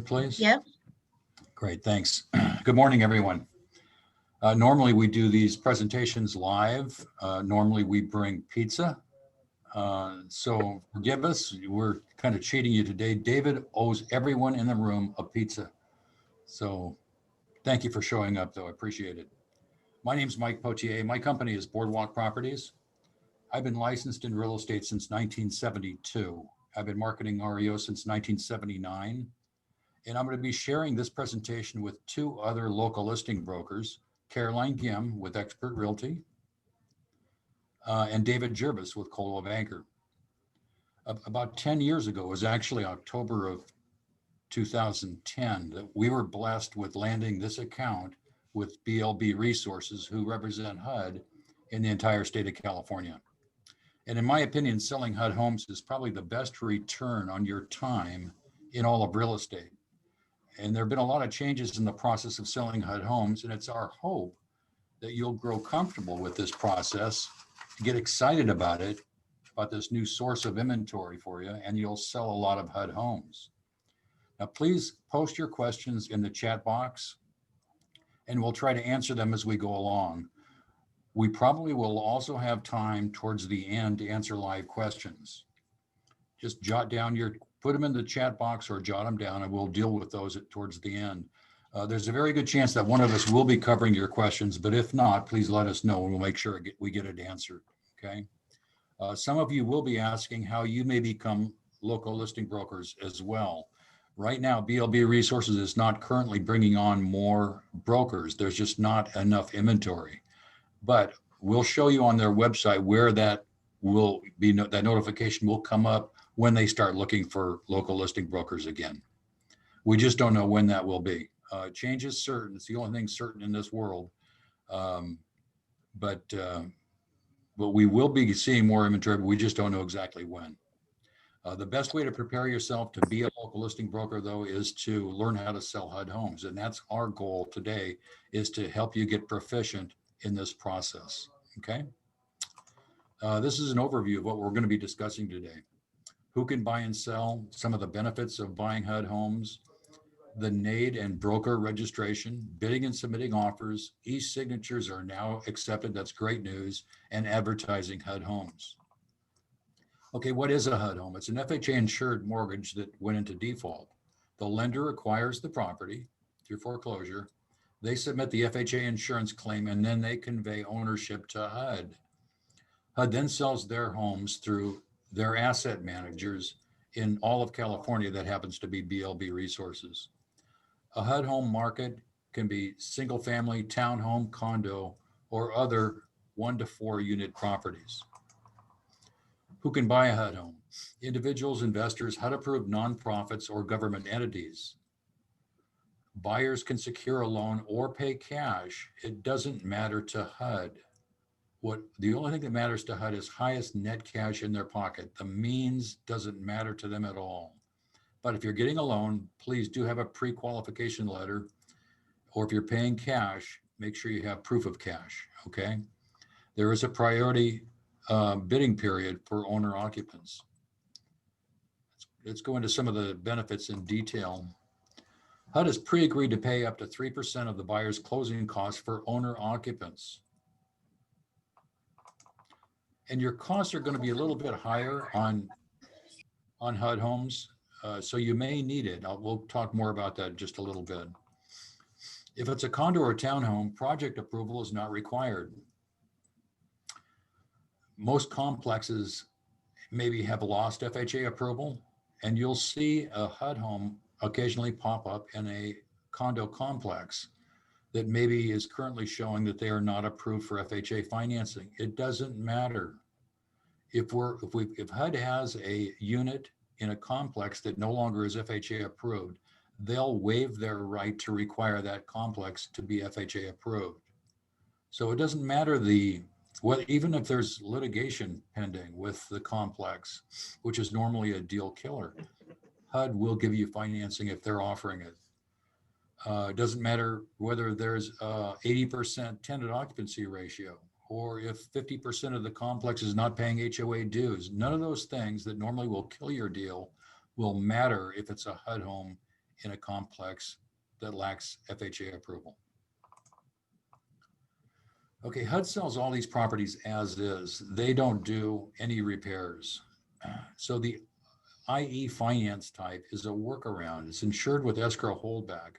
Please? Yep. Great, thanks. Good morning, everyone. Normally we do these presentations live. Normally we bring pizza. So forgive us, we're kind of cheating you today. David owes everyone in the room a pizza. So thank you for showing up though, I appreciate it. My name's Mike Potier. My company is Boardwalk Properties. I've been licensed in real estate since 1972. I've been marketing REO since 1979. And I'm going to be sharing this presentation with two other local listing brokers, Caroline Gim with Expert Realty, and David Jervis with Coldwell Banker. About 10 years ago, it was actually October of 2010, that we were blessed with landing this account with BLB Resources, who represent HUD in the entire state of California. And in my opinion, selling HUD Homes is probably the best return on your time in all of real estate. And there have been a lot of changes in the process of selling HUD Homes, and it's our hope that you'll grow comfortable with this process, get excited about it, about this new source of inventory for you, and you'll sell a lot of HUD Homes. Now, please post your questions in the chat box, and we'll try to answer them as we go along. We probably will also have time towards the end to answer live questions. Just put them in the chat box or jot them down, and we'll deal with those towards the end. There's a very good chance that one of us will be covering your questions, but if not, please let us know and we'll make sure we get it answered, okay? Some of you will be asking how you may become local listing brokers as well. Right now, BLB Resources is not currently bringing on more brokers. There's just not enough inventory, but we'll show you on their website where that will be, that notification will come up when they start looking for local listing brokers again. We just don't know when that will be. Change is certain. It's the only thing certain in this world. But we will be seeing more inventory, but we just don't know exactly when. The best way to prepare yourself to be a local listing broker, though, is to learn how to sell HUD Homes. And that's our goal today, is to help you get proficient in this process, okay? This is an overview of what we're going to be discussing today. Who can buy and sell, some of the benefits of buying HUD Homes, the Nade and broker registration, bidding and submitting offers, e-signatures are now accepted, that's great news, and advertising HUD Homes. Okay, what is a HUD Home? It's an FHA insured mortgage that went into default. The lender acquires the property through foreclosure. They submit the FHA insurance claim, and then they convey ownership to HUD. HUD then sells their homes through their asset managers in all of California. That happens to be BLB Resources. A HUD home market can be single family, townhome, condo, or other 1 to 4 unit properties. Who can buy a HUD home? Individuals, investors, HUD approved nonprofits, or government entities. Buyers can secure a loan or pay cash. It doesn't matter to HUD. The only thing that matters to HUD is highest net cash in their pocket. The means doesn't matter to them at all. But if you're getting a loan, please do have a pre-qualification letter, or if you're paying cash, make sure you have proof of cash, okay? There is a priority bidding period for owner occupants. Let's go into some of the benefits in detail. HUD has pre-agreed to pay up to 3% of the buyer's closing costs for owner occupants. And your costs are going to be a little bit higher on HUD Homes, so you may need it. We'll talk more about that in just a little bit. If it's a condo or townhome, project approval is not required. Most complexes maybe have lost FHA approval, and you'll see a HUD home occasionally pop up in a condo complex that maybe is currently showing that they are not approved for FHA financing. It doesn't matter. If HUD has a unit in a complex that no longer is FHA approved, they'll waive their right to require that complex to be FHA approved. So it doesn't matter even if there's litigation pending with the complex, which is normally a deal killer, HUD will give you financing if they're offering it. It doesn't matter whether there's 80% tenant occupancy ratio, or if 50% of the complex is not paying HOA dues. None of those things that normally will kill your deal will matter if it's a HUD home in a complex that lacks FHA approval. Okay, HUD sells all these properties as is. They don't do any repairs. So the IE finance type is a workaround. It's insured with escrow holdback.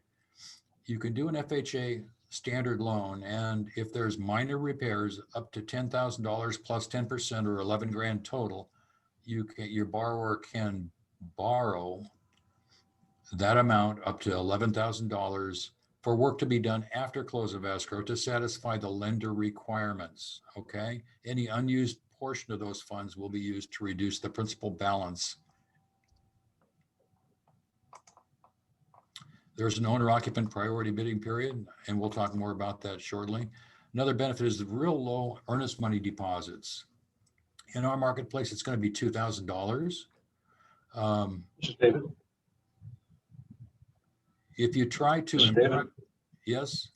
You can do an FHA standard loan, and if there's minor repairs up to $10,000 plus 10% or 11 grand total, your borrower can borrow that amount up to $11,000 for work to be done after close of escrow to satisfy the lender requirements. Okay, any unused portion of those funds will be used to reduce the principal balance. There's an owner-occupant priority bidding period, and we'll talk more about that shortly. Another benefit is the real low earnest money deposits. In our marketplace, it's going to be $2,000. This is David. If you try to, This is David. yes,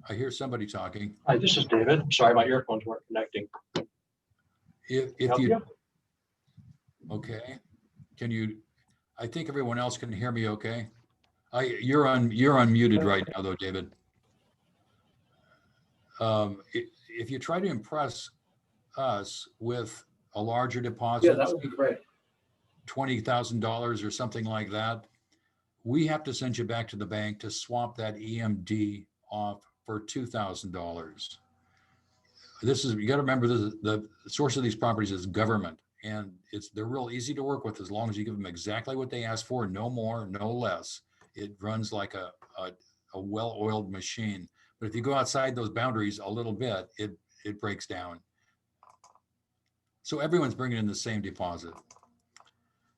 I hear somebody talking. Hi, this is David. Sorry, my earphones weren't connecting. If Help you, you? okay, can you? I think everyone else can hear me. Okay, you're unmuted right now, though, David. If you try to impress us with a larger deposit, Yeah, that would be great. $20,000 or something like that, we have to send you back to the bank to swap that EMD off for $2,000. This is, you got to remember, the source of these properties is government, and they're real easy to work with as long as you give them exactly what they ask for, no more, no less. It runs like a well-oiled machine. But if you go outside those boundaries a little bit, it breaks down. So everyone's bringing in the same deposit.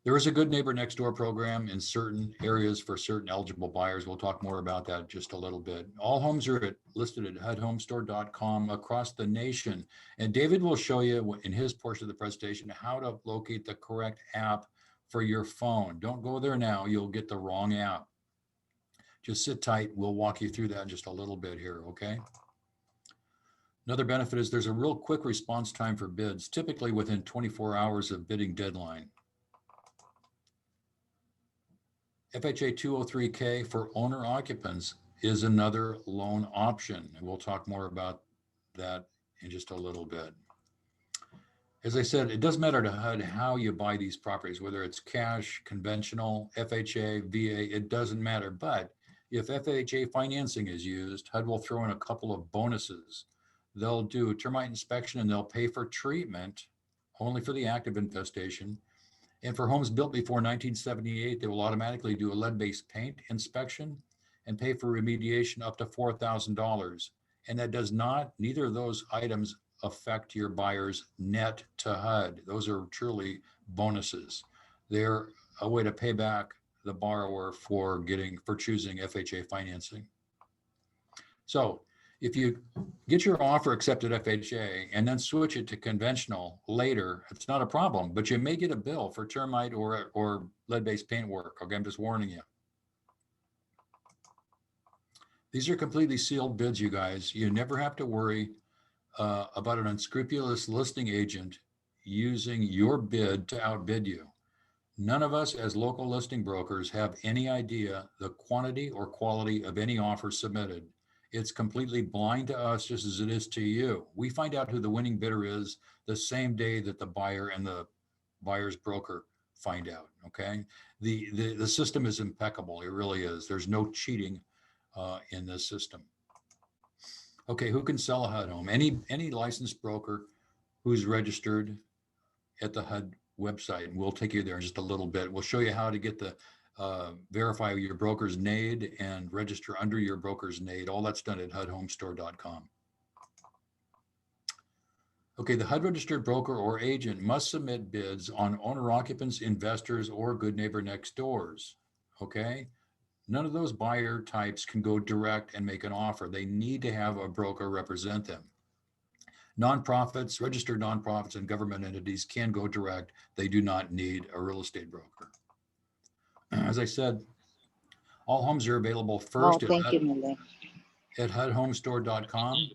There is a good neighbor next door program in certain areas for certain eligible buyers. We'll talk more about that just a little bit. All homes are listed at hudhomestore.com across the nation. And David will show you in his portion of the presentation how to locate the correct app for your phone. Don't go there now, you'll get the wrong app. Just sit tight. We'll walk you through that in just a little bit here, okay? Another benefit is there's a real quick response time for bids, typically within 24 hours of bidding deadline. FHA 203K for owner occupants is another loan option, and we'll talk more about that in just a little bit. As I said, it doesn't matter to HUD how you buy these properties, whether it's cash, conventional, FHA, VA, it doesn't matter. But if FHA financing is used, HUD will throw in a couple of bonuses. They'll do a termite inspection and they'll pay for treatment only for the active infestation. And for homes built before 1978, they will automatically do a lead-based paint inspection and pay for remediation up to $4,000. And that does not, neither of those items affect your buyer's net to HUD. Those are truly bonuses. They're a way to pay back the borrower for choosing FHA financing. So if you get your offer accepted FHA and then switch it to conventional later, it's not a problem, but you may get a bill for termite or lead-based paint work. Okay, I'm just warning you. These are completely sealed bids, you guys. You never have to worry about an unscrupulous listing agent using your bid to outbid you. None of us as local listing brokers have any idea the quantity or quality of any offer submitted. It's completely blind to us, just as it is to you. We find out who the winning bidder is the same day that the buyer and the buyer's broker find out, okay? The system is impeccable, it really is. There's no cheating in this system. Okay, who can sell a HUD home? Any licensed broker who's registered at the HUD website, and we'll take you there in just a little bit. We'll show you how to get the verify your broker's Nade and register under your broker's Nade. All that's done at hudhomestore.com. Okay, the HUD registered broker or agent must submit bids on owner occupants, investors, or good neighbor next doors. Okay, none of those buyer types can go direct and make an offer. They need to have a broker represent them. Nonprofits, registered nonprofits, and government entities can go direct. They do not need a real estate broker. As I said, all homes are available first at hudhomestore.com.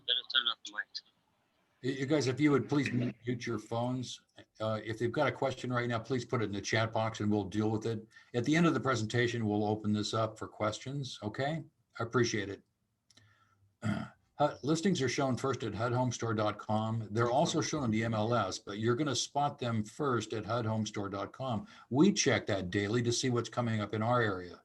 You guys, if you would please mute your phones If they've got a question right now, please put it in the chat box and we'll deal with it. At the end of the presentation, we'll open this up for questions. Okay, I appreciate it. Listings are shown first at hudhomestore.com. They're also shown on the MLS, but you're going to spot them first at hudhomestore.com. We check that daily to see what's coming up in our area.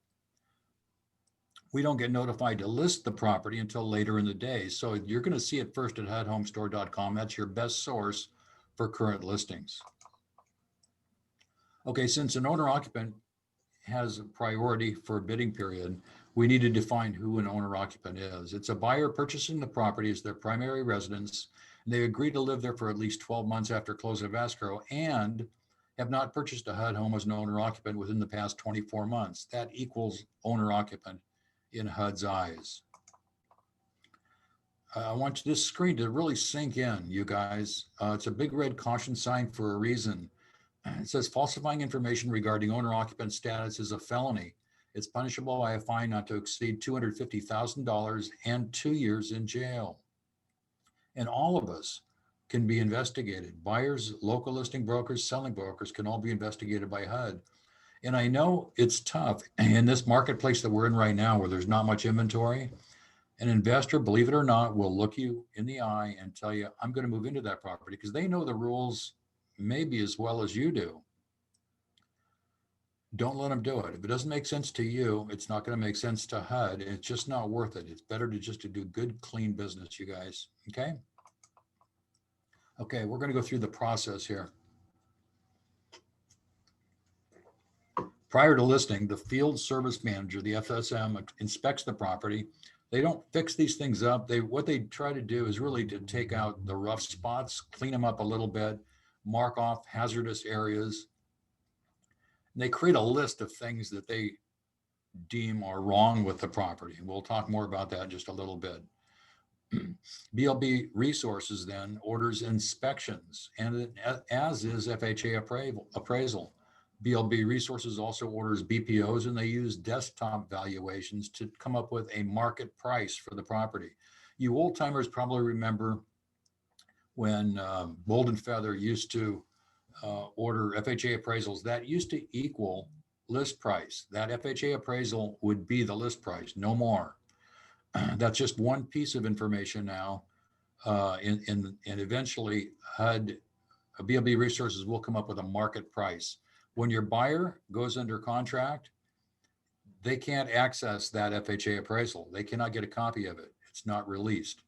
We don't get notified to list the property until later in the day. So you're going to see it first at hudhomestore.com. That's your best source for current listings. Okay, since an owner occupant has a priority for a bidding period, we need to define who an owner occupant is. It's a buyer purchasing the property as their primary residence, and they agree to live there for at least 12 months after close of escrow and have not purchased a HUD home as an owner occupant within the past 24 months. That equals owner occupant in HUD's eyes. I want this screen to really sink in, you guys. It's a big red caution sign for a reason. It says falsifying information regarding owner occupant status is a felony. It's punishable by a fine not to exceed $250,000 and 2 years in jail. And all of us can be investigated. Buyers, local listing brokers, selling brokers can all be investigated by HUD. And I know it's tough in this marketplace that we're in right now where there's not much inventory. An investor, believe it or not, will look you in the eye and tell you, I'm going to move into that property because they know the rules maybe as well as you do. Don't let them do it. If it doesn't make sense to you, it's not going to make sense to HUD. And it's just not worth it. It's better to just to do good, clean business, you guys. Okay. Okay, we're going to go through the process here. Prior to listing, the field service manager, the FSM, inspects the property. They don't fix these things up. What they try to do is really to take out the rough spots, clean them up a little bit, mark off hazardous areas. And they create a list of things that they deem are wrong with the property. We'll talk more about that in just a little bit. BLB Resources then orders inspections, and as is FHA appraisal. BLB Resources also orders BPOs, and they use desktop valuations to come up with a market price for the property. You old timers probably remember when Bold and Feather used to order FHA appraisals. That used to equal list price. That FHA appraisal would be the list price, no more. That's just one piece of information now. And eventually HUD, BLB Resources will come up with a market price. When your buyer goes under contract, they can't access that FHA appraisal. They cannot get a copy of it. It's not released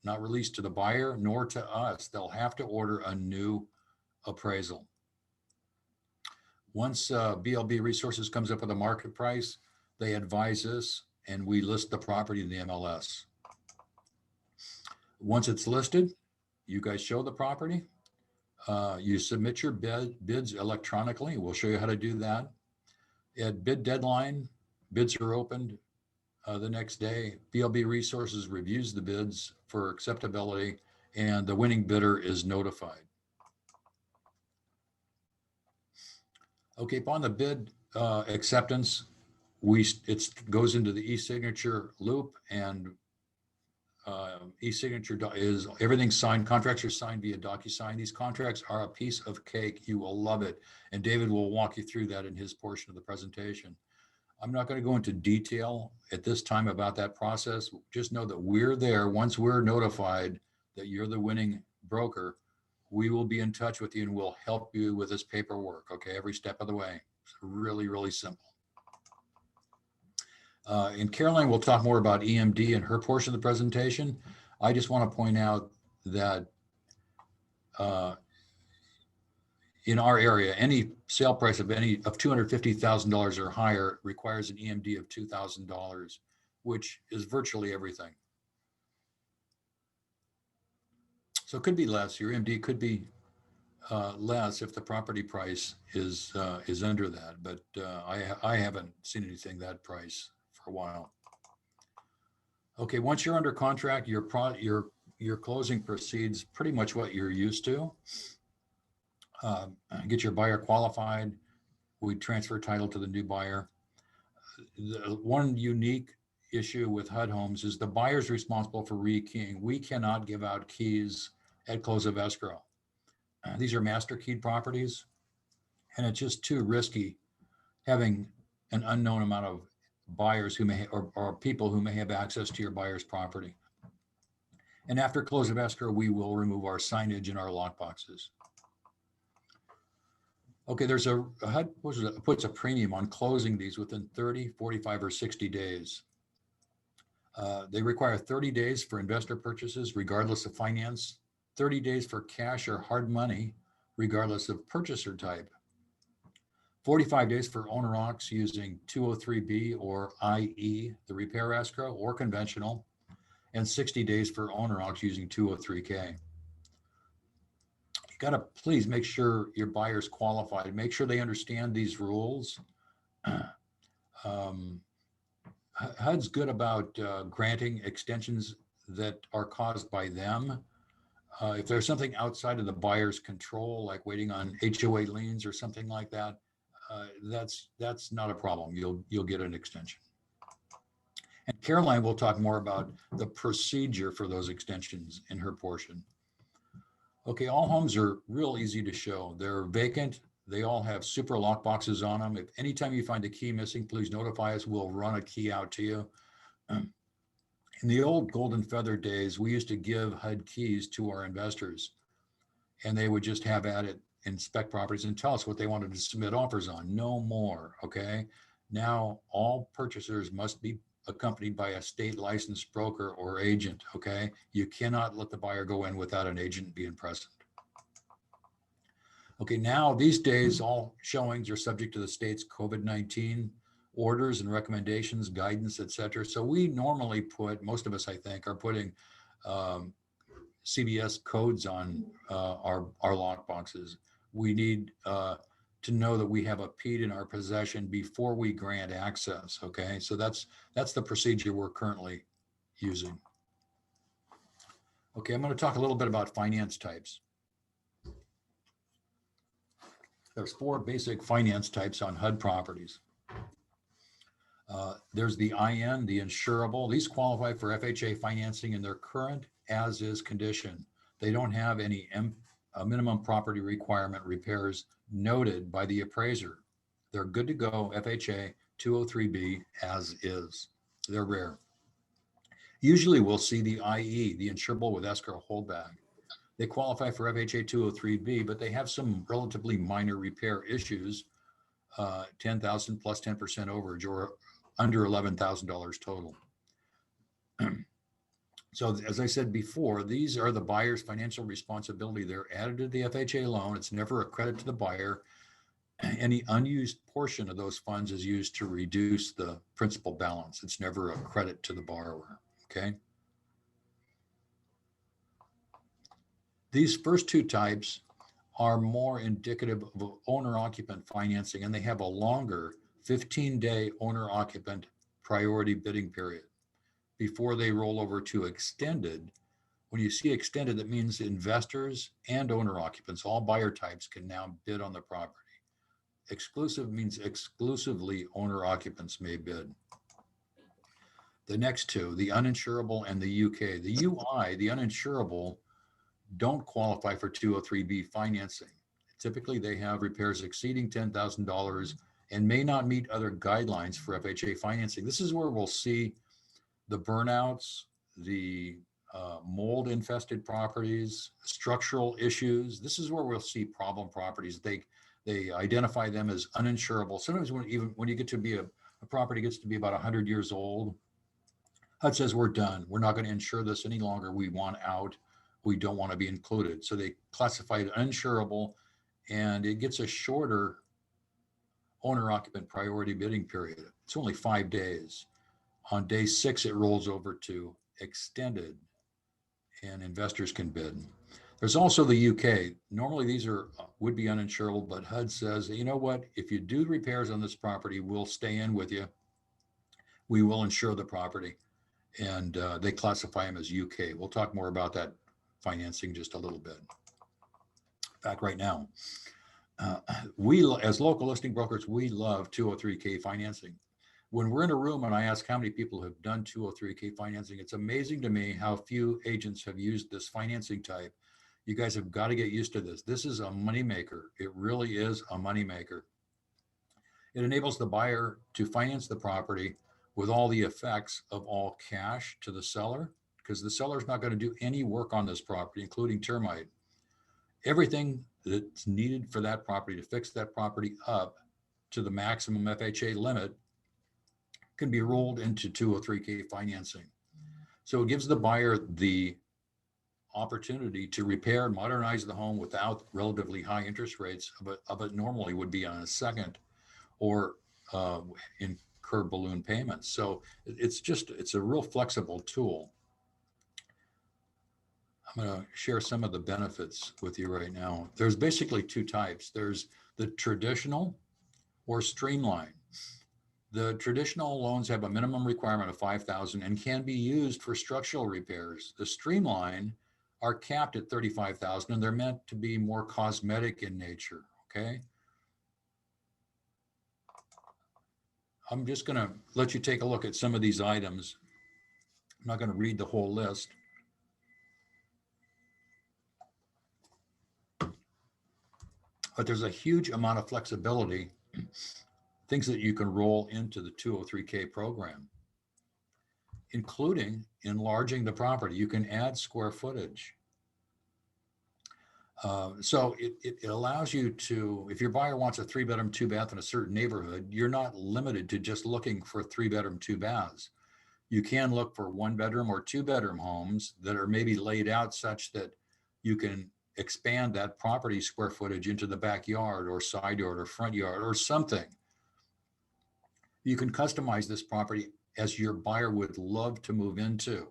to the buyer nor to us. They'll have to order a new appraisal. Once BLB Resources comes up with a market price, they advise us and we list the property in the MLS. Once it's listed, you guys show the property. You submit your bids electronically. We'll show you how to do that. At bid deadline, bids are opened the next day. BLB Resources reviews the bids for acceptability and the winning bidder is notified. Okay, upon the bid acceptance, it goes into the e-signature loop, and e-signature is everything signed. Contracts are signed via DocuSign. These contracts are a piece of cake. You will love it. And David will walk you through that in his portion of the presentation. I'm not going to go into detail at this time about that process. Just know that we're there. Once we're notified that you're the winning broker, we will be in touch with you and we'll help you with this paperwork. Okay, every step of the way. It's really, really simple. And Caroline will talk more about EMD in her portion of the presentation. I just want to point out that in our area, any sale price of $250,000 or higher requires an EMD of $2,000, which is virtually everything. So it could be less. Your EMD could be less if the property price is under that, but I haven't seen anything that price for a while. Okay, once you're under contract, your closing proceeds pretty much what you're used to. Get your buyer qualified. We transfer title to the new buyer. The one unique issue with HUD Homes is the buyer's responsible for rekeying. We cannot give out keys at close of escrow. These are master keyed properties. And it's just too risky having an unknown amount of buyers who may, or people who may have access to your buyer's property. And after close of escrow, we will remove our signage and our lockboxes. Okay, there's HUD puts a premium on closing these within 30, 45, or 60 days. They require 30 days for investor purchases, regardless of finance, 30 days for cash or hard money, regardless of purchaser type, 45 days for owner occs using 203B or IE, the repair escrow, or conventional, and 60 days for owner occs using 203K. You got to please make sure your buyer's qualified. Make sure they understand these rules. HUD's good about granting extensions that are caused by them. If there's something outside of the buyer's control, like waiting on HOA liens or something like that, that's not a problem. You'll get an extension. And Caroline will talk more about the procedure for those extensions in her portion. Okay, all homes are real easy to show. They're vacant. They all have super lock boxes on them. If anytime you find a key missing, please notify us. We'll run a key out to you. In the old Golden Feather days, we used to give HUD keys to our investors, and they would just have at it, inspect properties and tell us what they wanted to submit offers on. No more, okay? Now, all purchasers must be accompanied by a state licensed broker or agent, okay? You cannot let the buyer go in without an agent being present. Okay, now these days, all showings are subject to the state's COVID-19 orders and recommendations, guidance, et cetera. So we normally put, most of us, I think, are putting CBS codes on our lock boxes. We need to know that we have a PEAT in our possession before we grant access, okay? So that's the procedure we're currently using. Okay, I'm going to talk a little bit about finance types. There's 4 basic finance types on HUD properties. There's the IN, the insurable. These qualify for FHA financing in their current as-is condition. They don't have any minimum property requirement repairs noted by the appraiser. They're good to go, FHA 203B as is. They're rare. Usually we'll see the IE, the insurable with escrow holdback. They qualify for FHA 203B, but they have some relatively minor repair issues, 10,000 plus 10% overage or under $11,000 total. So as I said before, these are the buyer's financial responsibility. They're added to the FHA loan. It's never a credit to the buyer. Any unused portion of those funds is used to reduce the principal balance. It's never a credit to the borrower, okay? These first 2 types are more indicative of owner-occupant financing, and they have a longer 15-day owner-occupant priority bidding period before they roll over to extended. When you see extended, that means investors and owner-occupants, all buyer types, can now bid on the property. Exclusive means exclusively owner-occupants may bid. The next 2, the uninsurable and the UK. The UI, the uninsurable, don't qualify for 203B financing. Typically, they have repairs exceeding $10,000 and may not meet other guidelines for FHA financing. This is where we'll see the burnouts, the mold infested properties, structural issues. This is where we'll see problem properties. They identify them as uninsurable. Sometimes when you get to be a property gets to be about 100 years old, HUD says we're done. We're not going to insure this any longer. We want out. We don't want to be included. So they classify it uninsurable, and it gets a shorter owner-occupant priority bidding period. It's only 5 days. On day 6, it rolls over to extended, and investors can bid. There's also the UK. Normally these would be uninsurable, but HUD says, you know what? If you do repairs on this property, we'll stay in with you. We will insure the property, and they classify them as UK. We'll talk more about that financing just a little bit. Back right now, we as local listing brokers, we love 203K financing. When we're in a room and I ask how many people have done 203K financing, it's amazing to me how few agents have used this financing type. You guys have got to get used to this. This is a moneymaker. It really is a moneymaker. It enables the buyer to finance the property with all the effects of all cash to the seller, because the seller is not going to do any work on this property, including termite. Everything that's needed for that property to fix that property up to the maximum FHA limit can be rolled into 203K financing. So it gives the buyer the opportunity to repair and modernize the home without relatively high interest rates of it normally would be on a second, or incur balloon payments. So it's a real flexible tool. I'm going to share some of the benefits with you right now. There's basically two types. There's the traditional or streamline. The traditional loans have a minimum requirement of $5,000 and can be used for structural repairs. The streamline are capped at $35,000 and they're meant to be more cosmetic in nature. Okay. I'm just going to let you take a look at some of these items. I'm not going to read the whole list. But there's a huge amount of flexibility, things that you can roll into the 203K program, including enlarging the property. You can add square footage. So it allows you to, if your buyer wants a 3-bedroom, 2-bath in a certain neighborhood, you're not limited to just looking for 3-bedroom, 2 baths. You can look for 1-bedroom or 2-bedroom homes that are maybe laid out such that you can expand that property square footage into the backyard or side yard or front yard or something. You can customize this property as your buyer would love to move into.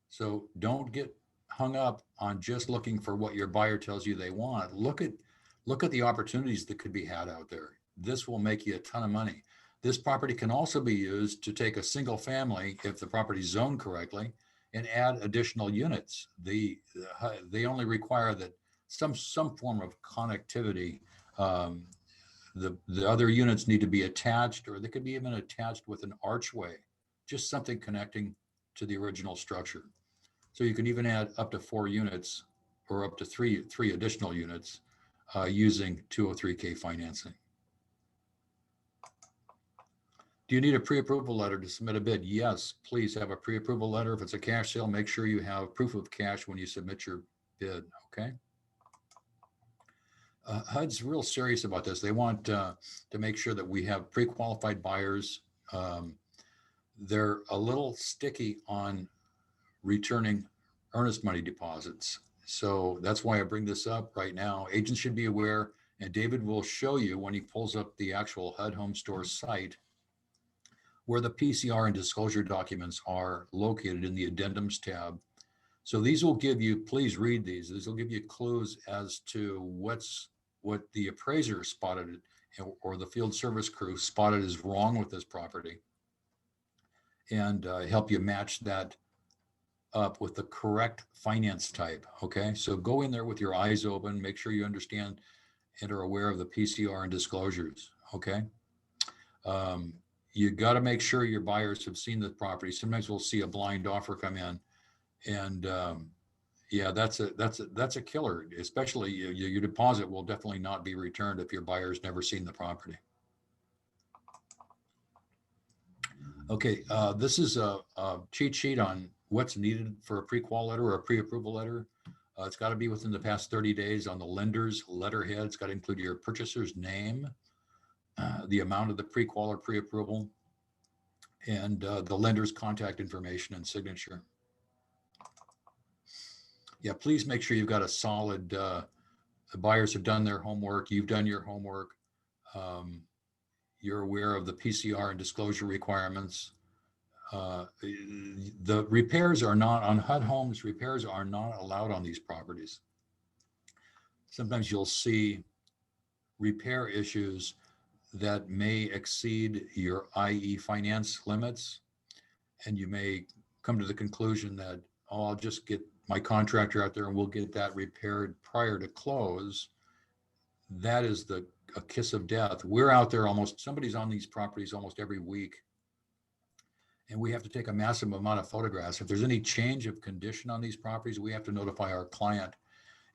So don't get hung up on just looking for what your buyer tells you they want. Look at the opportunities that could be had out there. This will make you a ton of money. This property can also be used to take a single family, if the property is zoned correctly, and add additional units. They only require that some form of connectivity. The other units need to be attached, or they could be even attached with an archway, just something connecting to the original structure. So you can even add up to 4 units or up to three additional units using 203K financing. Do you need a pre-approval letter to submit a bid? Yes, please have a pre-approval letter. If it's a cash sale, make sure you have proof of cash when you submit your bid, okay? HUD's real serious about this. They want to make sure that we have pre-qualified buyers. They're a little sticky on returning earnest money deposits. So that's why I bring this up right now. Agents should be aware, and David will show you when he pulls up the actual HUD Home Store site where the PCR and disclosure documents are located in the addendums tab. So these will give you, please read these. These will give you clues as to what the appraiser spotted or the field service crew spotted as wrong with this property, and help you match that up with the correct finance type. Okay, so go in there with your eyes open, make sure you understand and are aware of the PCR and disclosures. Okay, you got to make sure your buyers have seen the property. Sometimes we'll see a blind offer come in, and yeah, that's a killer. Especially your deposit will definitely not be returned if your buyer's never seen the property. Okay, this is a cheat sheet on what's needed for a pre-qual letter or a pre-approval letter. It's got to be within the past 30 days on the lender's letterhead. It's got to include your purchaser's name, the amount of the pre-qual or pre-approval, and the lender's contact information and signature. Yeah, please make sure you've got a solid, the buyers have done their homework, you've done your homework, you're aware of the PCR and disclosure requirements. The repairs are not, on HUD Homes, repairs are not allowed on these properties. Sometimes you'll see repair issues that may exceed your IE finance limits, and you may come to the conclusion that, oh, I'll just get my contractor out there and we'll get that repaired prior to close. That is a kiss of death. We're out there somebody's on these properties almost every week, and we have to take a massive amount of photographs. If there's any change of condition on these properties, we have to notify our client.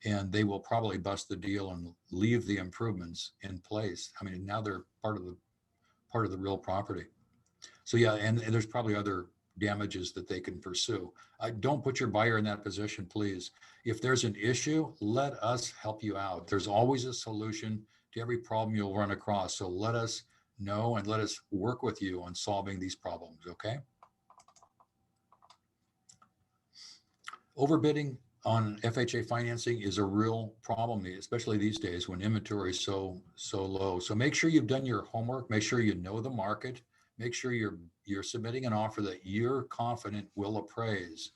and they will probably bust the deal and leave the improvements in place. I mean, now they're part of the real property. So yeah, and there's probably other damages that they can pursue. Don't put your buyer in that position, please. If there's an issue, let us help you out. There's always a solution to every problem you'll run across. So let us know and let us work with you on solving these problems, okay? Overbidding on FHA financing is a real problem, especially these days when inventory is so low. So make sure you've done your homework, make sure you know the market, make sure you're submitting an offer that you're confident will appraise.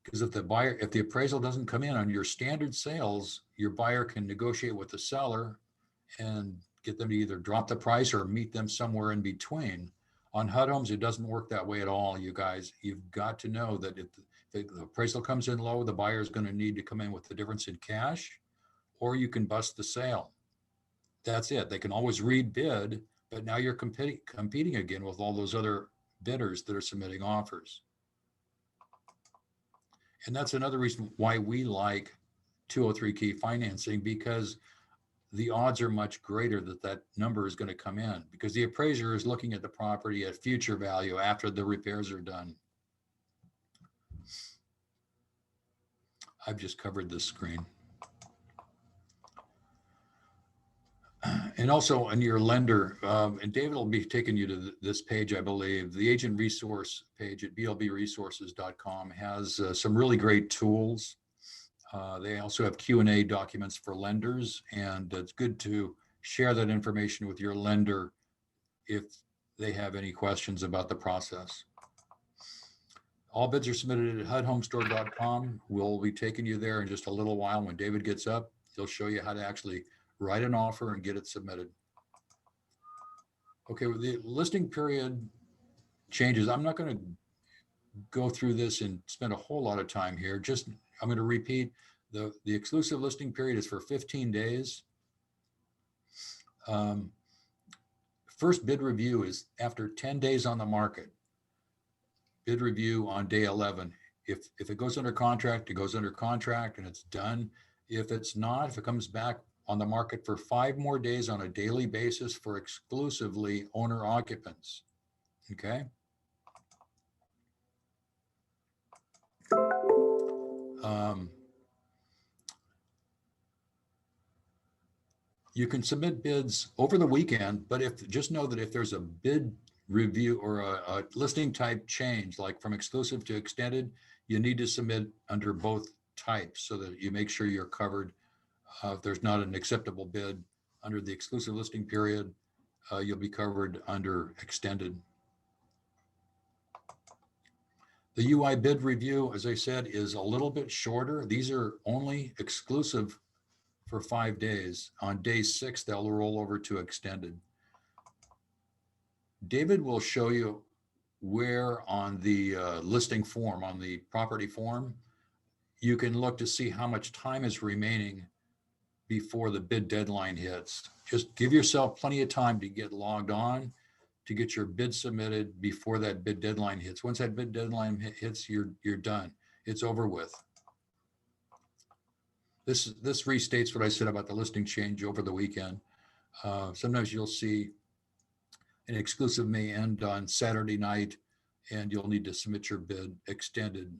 Because if the appraisal doesn't come in on your standard sales, your buyer can negotiate with the seller and get them to either drop the price or meet them somewhere in between. On HUD Homes, it doesn't work that way at all, you guys. You've got to know that if the appraisal comes in low, the buyer is going to need to come in with the difference in cash, or you can bust the sale. That's it. They can always rebid, but now you're competing again with all those other bidders that are submitting offers. And that's another reason why we like 203 key financing, because the odds are much greater that number is going to come in, because the appraiser is looking at the property at future value after the repairs are done. I've just covered this screen. And also on your lender, and David will be taking you to this page, I believe. The agent resource page at blbresources.com has some really great tools. They also have Q&A documents for lenders, and it's good to share that information with your lender if they have any questions about the process. All bids are submitted at hudhomestore.com. We'll be taking you there in just a little while. When David gets up, he'll show you how to actually write an offer and get it submitted. Okay, with the listing period changes, I'm not going to go through this and spend a whole lot of time here. Just, I'm going to repeat, the exclusive listing period is for 15 days. First bid review is after 10 days on the market. Bid review on day 11. If it goes under contract, it goes under contract and it's done. If it's not, if it comes back on the market for 5 more days on a daily basis for exclusively owner occupants. Okay. You can submit bids over the weekend, but just know that if there's a bid review or a listing type change, like from exclusive to extended, you need to submit under both types so that you make sure you're covered. If there's not an acceptable bid under the exclusive listing period, you'll be covered under extended. The UI bid review, as I said, is a little bit shorter. These are only exclusive for 5 days. On day 6, they'll roll over to extended. David will show you where on the listing form, on the property form, you can look to see how much time is remaining before the bid deadline hits. Just give yourself plenty of time to get logged on, to get your bid submitted before that bid deadline hits. Once that bid deadline hits, you're done. It's over with. This restates what I said about the listing change over the weekend. Sometimes you'll see an exclusive may end on Saturday night, and you'll need to submit your bid extended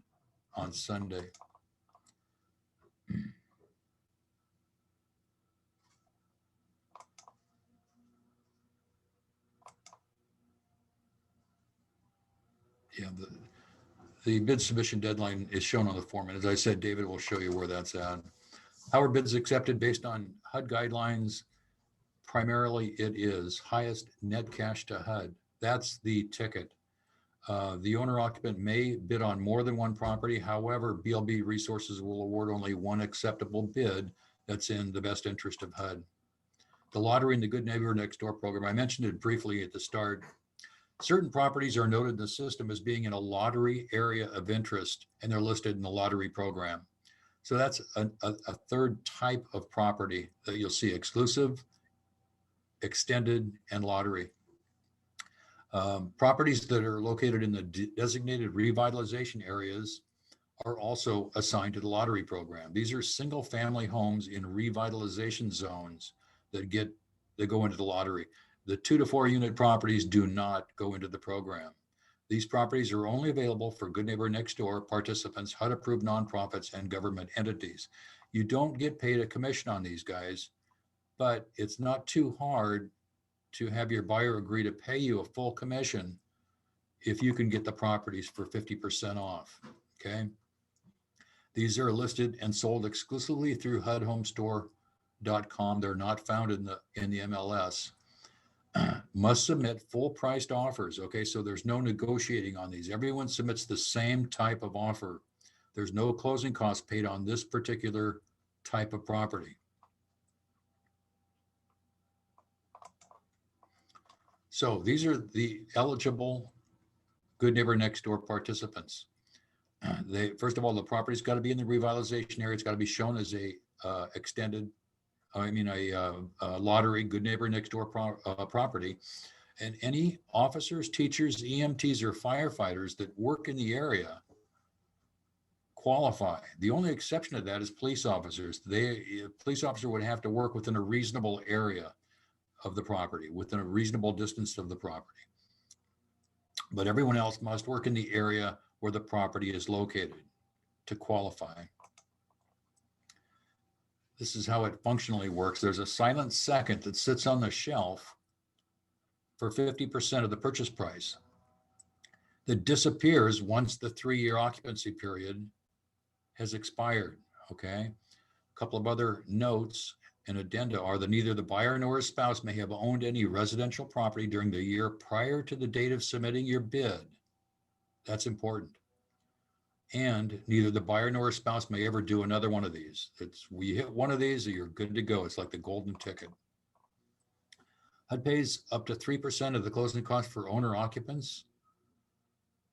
on Sunday. Yeah, the bid submission deadline is shown on the form. And as I said, David will show you where that's at. How are bids accepted based on HUD guidelines? Primarily, it is highest net cash to HUD. That's the ticket. The owner occupant may bid on more than one property. However, BLB Resources will award only one acceptable bid that's in the best interest of HUD. The lottery and the Good Neighbor Next Door program, I mentioned it briefly at the start. Certain properties are noted in the system as being in a lottery area of interest, and they're listed in the lottery program. So that's a third type of property that you'll see: exclusive, extended, and lottery. Properties that are located in the designated revitalization areas are also assigned to the lottery program. These are single family homes in revitalization zones that go into the lottery. The 2 to 4 unit properties do not go into the program. These properties are only available for Good Neighbor Next Door participants, HUD approved nonprofits, and government entities. You don't get paid a commission on these guys, but it's not too hard to have your buyer agree to pay you a full commission if you can get the properties for 50% off. Okay. These are listed and sold exclusively through hudhomestore.com. They're not found in the MLS. Must submit full priced offers. Okay, so there's no negotiating on these. Everyone submits the same type of offer. There's no closing costs paid on this particular type of property. So these are the eligible Good Neighbor Next Door participants. First of all, the property's got to be in the revitalization area. It's got to be shown as a lottery Good Neighbor Next Door property. And any officers, teachers, EMTs, or firefighters that work in the area qualify. The only exception to that is police officers. A police officer would have to work within a reasonable area of the property, within a reasonable distance of the property. But everyone else must work in the area where the property is located to qualify. This is how it functionally works. There's a silent second that sits on the shelf for 50% of the purchase price that disappears once the 3-year occupancy period has expired. Okay. A couple of other notes and addenda are that neither the buyer nor his spouse may have owned any residential property during the year prior to the date of submitting your bid. That's important. And neither the buyer nor his spouse may ever do another one of these. We hit one of these, you're good to go. It's like the golden ticket. HUD pays up to 3% of the closing cost for owner occupants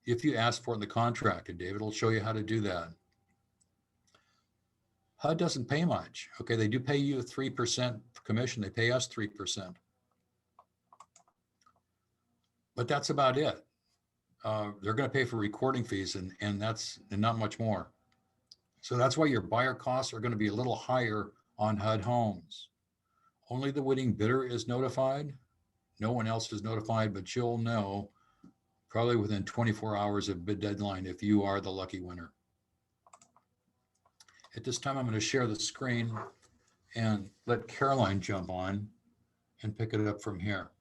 if you ask for it in the contract, and David will show you how to do that. HUD doesn't pay much. Okay, they do pay you a 3% commission. They pay us 3%. But that's about it. They're going to pay for recording fees and not much more. So that's why your buyer costs are going to be a little higher on HUD Homes. Only the winning bidder is notified. No one else is notified, but you'll know probably within 24 hours of bid deadline if you are the lucky winner. At this time, I'm going to share the screen and let Caroline jump on and pick it up from here.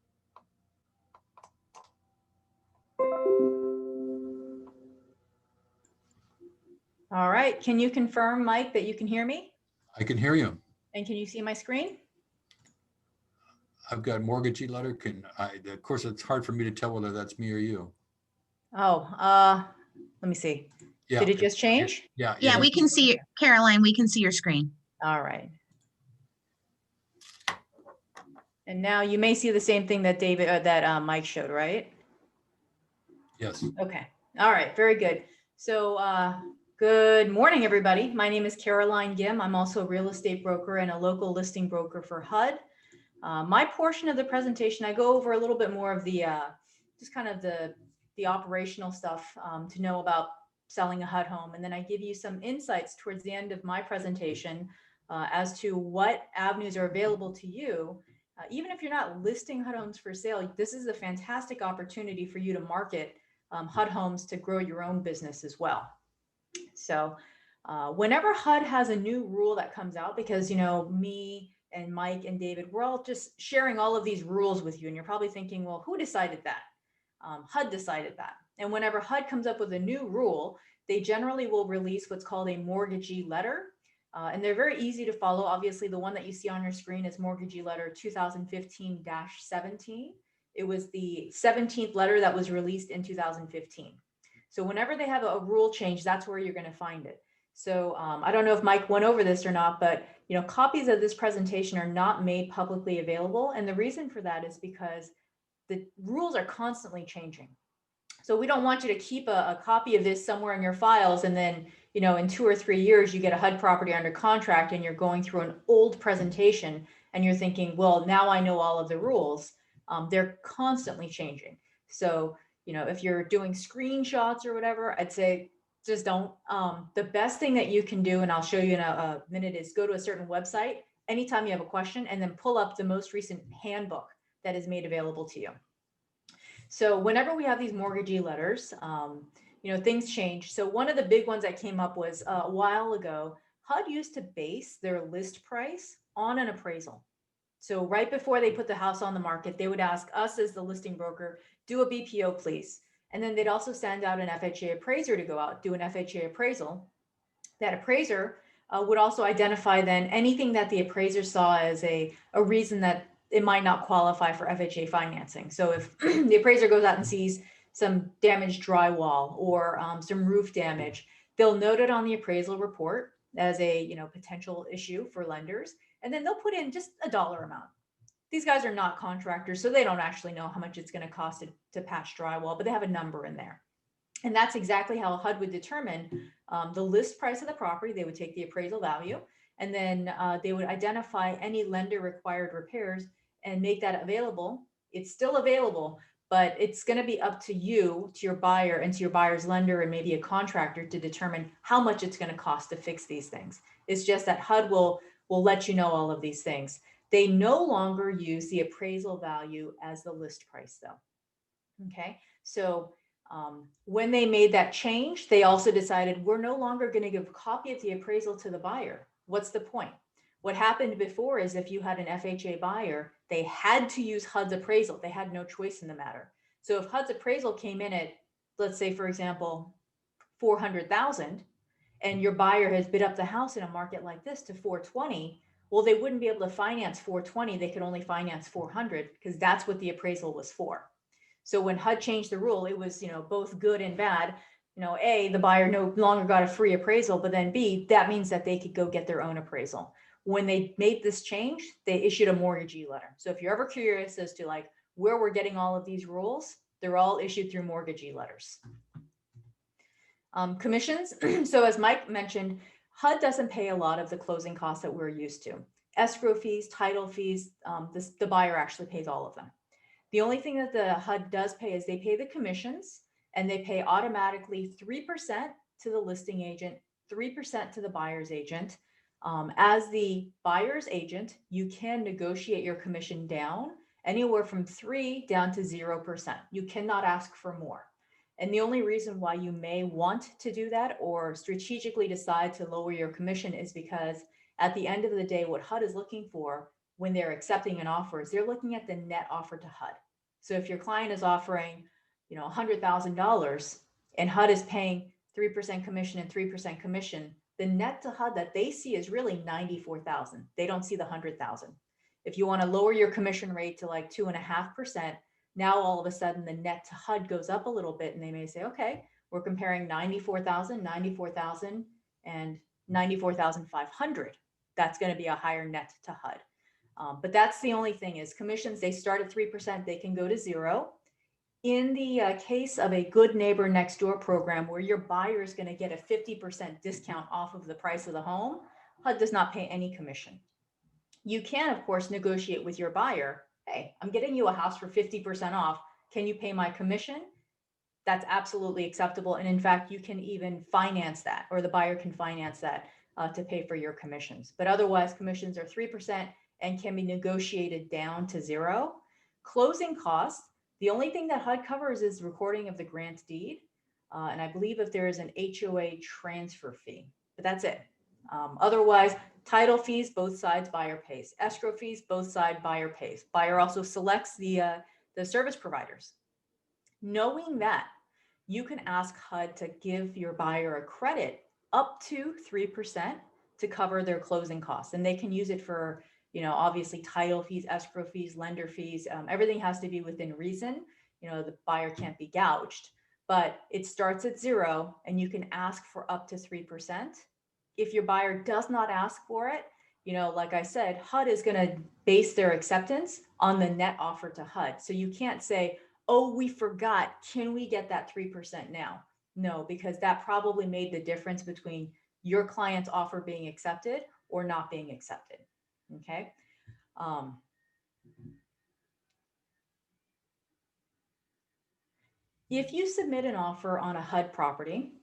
All right. Can you confirm, Mike, that you can hear me? I can hear you. And can you see my screen? I've got Mortgagee Letter. Of course, it's hard for me to tell whether that's me or you. Oh, let me see. Yeah. Did it just change? Yeah. Yeah, we can see, Caroline, we can see your screen. All right. And now you may see the same thing that Mike showed, right? Yes. Okay. All right. Very good. So, good morning, everybody. My name is Caroline Gim. I'm also a real estate broker and a local listing broker for HUD. My portion of the presentation, I go over a little bit more of the, just kind of the operational stuff to know about selling a HUD home. And then I give you some insights towards the end of my presentation as to what avenues are available to you. Even if you're not listing HUD homes for sale, this is a fantastic opportunity for you to market HUD homes to grow your own business as well. So whenever HUD has a new rule that comes out, because, you know, me and Mike and David, we're all just sharing all of these rules with you. And you're probably thinking, well, who decided that? HUD decided that. And whenever HUD comes up with a new rule, they generally will release what's called a mortgagee letter. And they're very easy to follow. Obviously, the one that you see on your screen is Mortgagee Letter 2015-17. It was the 17th letter that was released in 2015. So whenever they have a rule change, that's where you're going to find it. So I don't know if Mike went over this or not, but copies of this presentation are not made publicly available. And the reason for that is because the rules are constantly changing. So we don't want you to keep a copy of this somewhere in your files, and then, in 2 or 3 years, you get a HUD property under contract and you're going through an old presentation and you're thinking, well, now I know all of the rules. They're constantly changing. So, if you're doing screenshots or whatever, I'd say Just don't. The best thing that you can do, and I'll show you in a minute, is go to a certain website anytime you have a question and then pull up the most recent handbook that is made available to you. So whenever we have these mortgagee letters, things change. So one of the big ones that came up was a while ago, HUD used to base their list price on an appraisal. So right before they put the house on the market, they would ask us as the listing broker, do a BPO, please. And then they'd also send out an FHA appraiser to go out, do an FHA appraisal. That appraiser would also identify then anything that the appraiser saw as a reason that it might not qualify for FHA financing. So if the appraiser goes out and sees some damaged drywall or some roof damage, they'll note it on the appraisal report as a potential issue for lenders, and then they'll put in just a dollar amount. These guys are not contractors, so they don't actually know how much it's going to cost to patch drywall, but they have a number in there. And that's exactly how HUD would determine the list price of the property. They would take the appraisal value, and then they would identify any lender required repairs and make that available. It's still available, but it's going to be up to you, to your buyer, and to your buyer's lender, and maybe a contractor to determine how much it's going to cost to fix these things. It's just that HUD will let you know all of these things. They no longer use the appraisal value as the list price, though. Okay, so when they made that change, they also decided we're no longer going to give a copy of the appraisal to the buyer. What's the point? What happened before is if you had an FHA buyer, they had to use HUD's appraisal. They had no choice in the matter. So if HUD's appraisal came in at, let's say, for example, 400,000, and your buyer has bid up the house in a market like this to 420, well, they wouldn't be able to finance 420. They could only finance 400 because that's what the appraisal was for. So when HUD changed the rule, it was, both good and bad. A, the buyer no longer got a free appraisal, but then B, that means that they could go get their own appraisal. When they made this change, they issued a mortgagee letter. So if you're ever curious as to where we're getting all of these rules, they're all issued through mortgagee letters. Commissions. So as Mike mentioned, HUD doesn't pay a lot of the closing costs that we're used to. Escrow fees, title fees, the buyer actually pays all of them. The only thing that the HUD does pay is they pay the commissions, and they pay automatically 3% to the listing agent, 3% to the buyer's agent. As the buyer's agent, you can negotiate your commission down anywhere from 3 down to 0%. You cannot ask for more. And the only reason why you may want to do that or strategically decide to lower your commission is because at the end of the day, what HUD is looking for when they're accepting an offer is they're looking at the net offer to HUD. So if your client is offering, $100,000 and HUD is paying 3% commission and 3% commission, the net to HUD that they see is really 94,000. They don't see the 100,000. If you want to lower your commission rate to 2.5%, now all of a sudden the net to HUD goes up a little bit, and they may say, okay, we're comparing 94,000, 94,000, and 94,500. That's going to be a higher net to HUD. But that's the only thing is commissions, they start at 3%, they can go to 0. In the case of a good neighbor next door program where your buyer is going to get a 50% discount off of the price of the home, HUD does not pay any commission. You can, of course, negotiate with your buyer. Hey, I'm getting you a house for 50% off. Can you pay my commission? That's absolutely acceptable. And in fact, you can even finance that, or the buyer can finance that to pay for your commissions. But otherwise, commissions are 3% and can be negotiated down to 0. Closing costs, the only thing that HUD covers is recording of the grant deed. And I believe if there is an HOA transfer fee, but that's it. Otherwise, title fees, both sides, buyer pays. Escrow fees, both sides, buyer pays. Buyer also selects the service providers. Knowing that, you can ask HUD to give your buyer a credit up to 3% to cover their closing costs. And they can use it for, obviously title fees, escrow fees, lender fees. Everything has to be within reason. The buyer can't be gouged, but it starts at 0 and you can ask for up to 3%. If your buyer does not ask for it, like I said, HUD is going to base their acceptance on the net offer to HUD. So you can't say, oh, we forgot, can we get that 3% now? No, because that probably made the difference between your client's offer being accepted or not being accepted. Okay. If you submit an offer on a HUD property,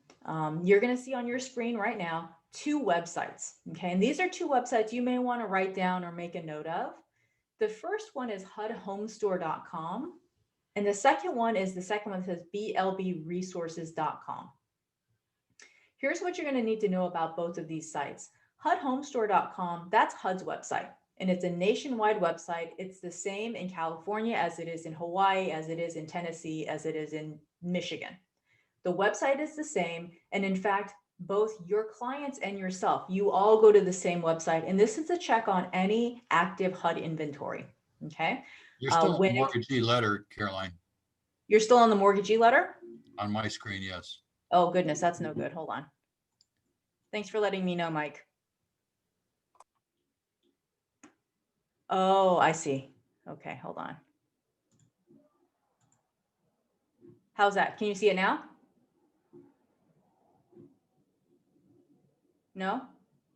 you're going to see on your screen right now 2 websites. Okay, and these are 2 websites you may want to write down or make a note of. The first one is hudhomestore.com, and the second one says blbresources.com. Here's what you're going to need to know about both of these sites. Hudhomestore.com, that's HUD's website, and it's a nationwide website. It's the same in California as it is in Hawaii, as it is in Tennessee, as it is in Michigan. The website is the same, and in fact, both your clients and yourself, you all go to the same website, and this is a check on any active HUD inventory. Okay. You're still on When the mortgagee letter, Caroline, you're still on the mortgagee letter? on my screen, yes. Oh goodness, that's no good. Hold on. Thanks for letting me know, Mike. Oh, I see. Okay, hold on. How's that? Can you see it now? No?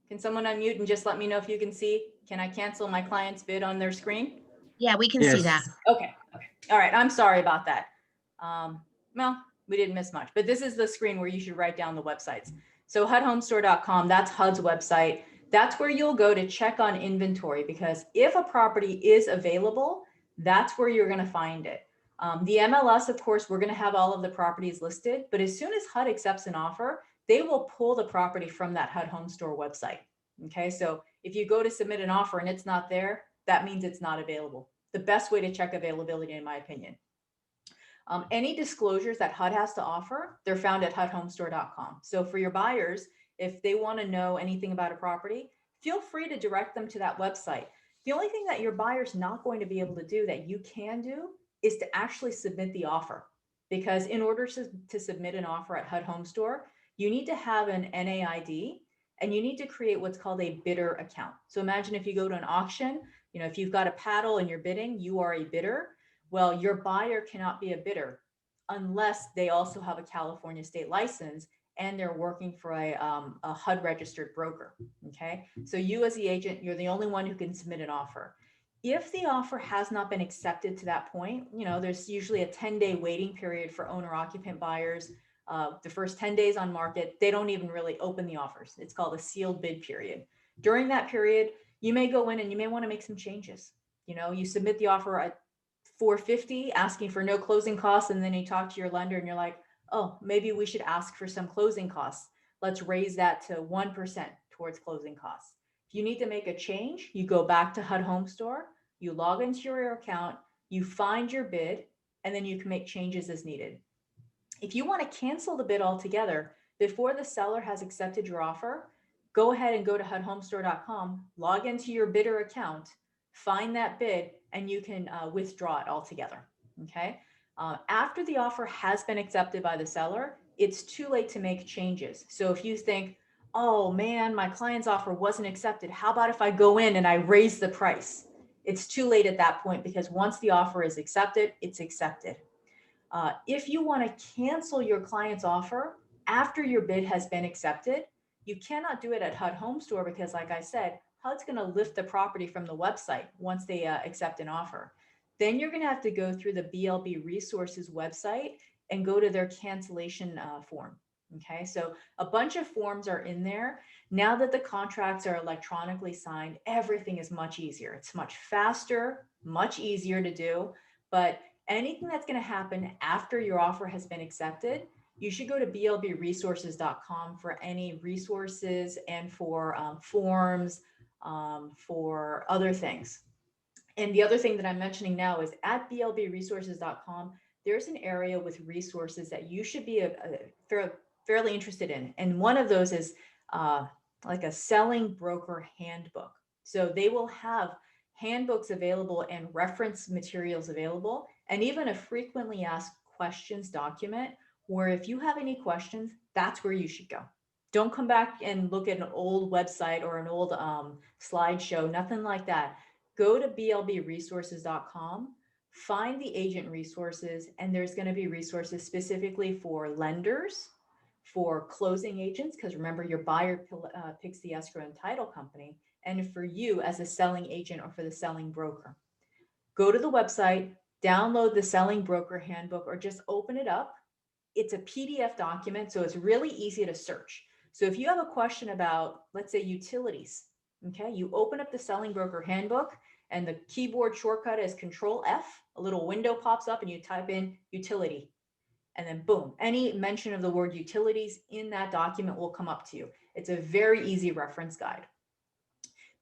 Can someone unmute and just let me know if you can see? Can I cancel my client's bid on their screen? Yeah, we can see that. Okay. All right. I'm sorry about that. Well, we didn't miss much, but this is the screen where you should write down the websites. So hudhomestore.com, that's HUD's website. That's where you'll go to check on inventory, because if a property is available, that's where you're going to find it. The MLS, of course, we're going to have all of the properties listed, but as soon as HUD accepts an offer, they will pull the property from that HUD Home Store website. Okay, so if you go to submit an offer and it's not there, that means it's not available. The best way to check availability, in my opinion. Any disclosures that HUD has to offer, they're found at hudhomestore.com. So for your buyers, if they want to know anything about a property, feel free to direct them to that website. The only thing that your buyer's not going to be able to do that you can do is to actually submit the offer. Because in order to submit an offer at HUD Home Store, you need to have an NAID and you need to create what's called a bidder account. So imagine if you go to an auction, if you've got a paddle and you're bidding, you are a bidder. Well, your buyer cannot be a bidder unless they also have a California state license and they're working for a HUD registered broker. Okay. So you as the agent, you're the only one who can submit an offer. If the offer has not been accepted to that point, there's usually a 10-day waiting period for owner occupant buyers. The first 10 days on market, they don't even really open the offers. It's called a sealed bid period. During that period, you may go in and you may want to make some changes. You submit the offer at $450, asking for no closing costs, and then you talk to your lender and you're like, oh, maybe we should ask for some closing costs. Let's raise that to 1% towards closing costs. If you need to make a change, you go back to HUD Home Store, you log into your account, you find your bid, and then you can make changes as needed. If you want to cancel the bid altogether before the seller has accepted your offer, go ahead and go to hudhomestore.com, log into your bidder account, find that bid, and you can withdraw it altogether. Okay. After the offer has been accepted by the seller, it's too late to make changes. So if you think, oh man, my client's offer wasn't accepted, how about if I go in and I raise the price? It's too late at that point, because once the offer is accepted, it's accepted. If you want to cancel your client's offer after your bid has been accepted, you cannot do it at HUD Home Store, because like I said, HUD's going to lift the property from the website once they accept an offer. Then you're going to have to go through the BLB Resources website and go to their cancellation form. Okay, so a bunch of forms are in there. Now that the contracts are electronically signed, everything is much easier. It's much faster, much easier to do. But anything that's going to happen after your offer has been accepted, you should go to blbresources.com for any resources and for forms, for other things. And the other thing that I'm mentioning now is at blbresources.com, there's an area with resources that you should be fairly interested in. And one of those is like a selling broker handbook. So they will have handbooks available and reference materials available, and even a frequently asked questions document where if you have any questions, that's where you should go. Don't come back and look at an old website or an old slideshow, nothing like that. Go to blbresources.com, find the agent resources, and there's going to be resources specifically for lenders, for closing agents, because remember, your buyer picks the escrow and title company, and for you as a selling agent or for the selling broker. Go to the website, download the selling broker handbook, or just open it up, It's a PDF document, so it's really easy to search. So if you have a question about, let's say, utilities, okay, you open up the Selling Broker Handbook and the keyboard shortcut is Control F, a little window pops up and you type in utility. And then boom, any mention of the word utilities in that document will come up to you. It's a very easy reference guide.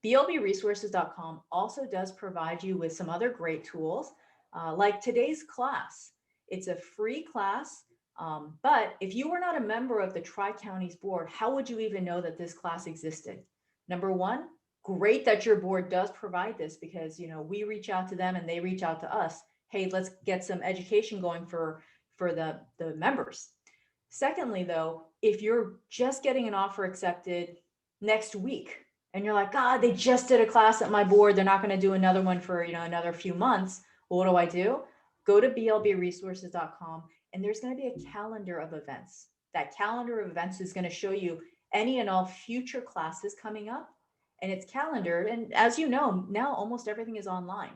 blbresources.com also does provide you with some other great tools, like today's class. It's a free class, but if you were not a member of the Tri-Counties board, how would you even know that this class existed? Number one, great that your board does provide this, because we reach out to them and they reach out to us. Hey, let's get some education going for the members. Secondly, though, if you're just getting an offer accepted next week and you're like, God, they just did a class at my board, they're not going to do another one for another few months, well, what do? Go to blbresources.com and there's going to be a calendar of events. That calendar of events is going to show you any and all future classes coming up, and it's calendared. And as you know, now almost everything is online.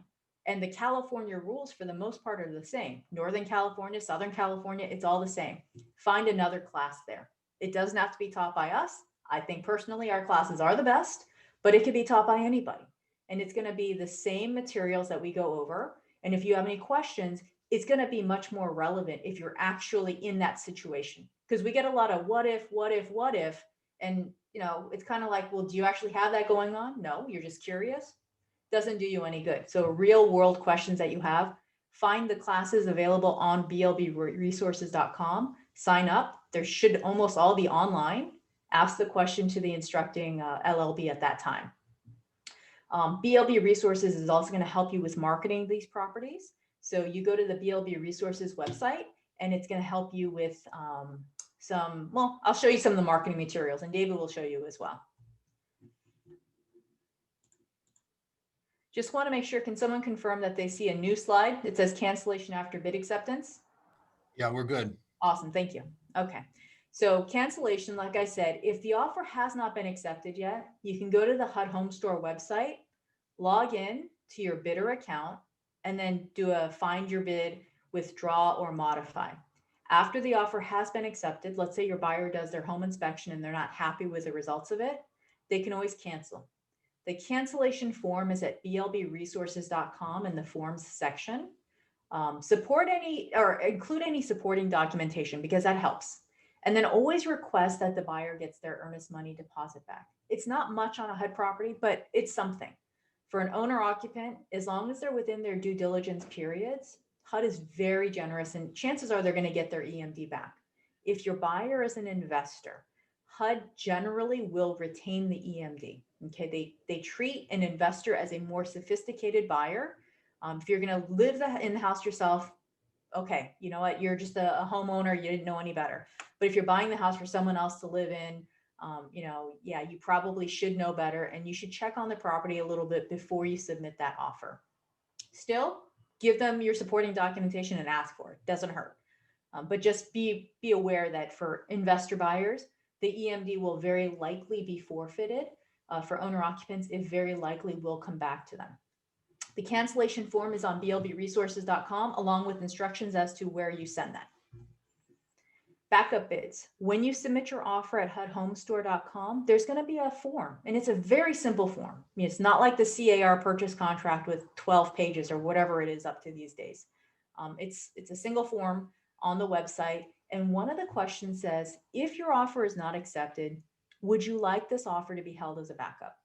And the California rules for the most part are the same. Northern California, Southern California, it's all the same. Find another class there. It doesn't have to be taught by us. I think personally our classes are the best, but it could be taught by anybody. And it's going to be the same materials that we go over. And if you have any questions, it's going to be much more relevant if you're actually in that situation. Because we get a lot of what if, what if, what if. And it's kind of like, well, do you actually have that going on? No, you're just curious. Doesn't do you any good. So real world questions that you have, find the classes available on blbresources.com, sign up. There should almost all be online. Ask the question to the instructing LLB at that time. BLB Resources is also going to help you with marketing these properties. So you go to the BLB Resources website and it's going to help you with I'll show you some of the marketing materials and David will show you as well. Just want to make sure, can someone confirm that they see a new slide? It says cancellation after bid acceptance. Yeah, we're good. Awesome, thank you. Okay, so cancellation, like I said, if the offer has not been accepted yet, you can go to the HUD Home Store website, log in to your bidder account, and then do a find your bid, withdraw, or modify. After the offer has been accepted, let's say your buyer does their home inspection and they're not happy with the results of it, they can always cancel. The cancellation form is at blbresources.com in the forms section. Support any or include any supporting documentation because that helps. And then always request that the buyer gets their earnest money deposit back. It's not much on a HUD property, but it's something. For an owner occupant, as long as they're within their due diligence periods, HUD is very generous and chances are they're going to get their EMD back. If your buyer is an investor, HUD generally will retain the EMD. Okay, they treat an investor as a more sophisticated buyer. If you're going to live in the house yourself, okay, you know what, you're just a homeowner, you didn't know any better. But if you're buying the house for someone else to live in, yeah, you probably should know better and you should check on the property a little bit before you submit that offer. Still, give them your supporting documentation and ask for it. Doesn't hurt. But just be aware that for investor buyers, the EMD will very likely be forfeited. For owner occupants, it very likely will come back to them. The cancellation form is on blbresources.com along with instructions as to where you send that. Backup bids. When you submit your offer at hudhomestore.com, there's going to be a form, and it's a very simple form. I mean, it's not like the CAR purchase contract with 12 pages or whatever it is up to these days. It's a single form on the website, and one of the questions says, if your offer is not accepted, would you like this offer to be held as a backup?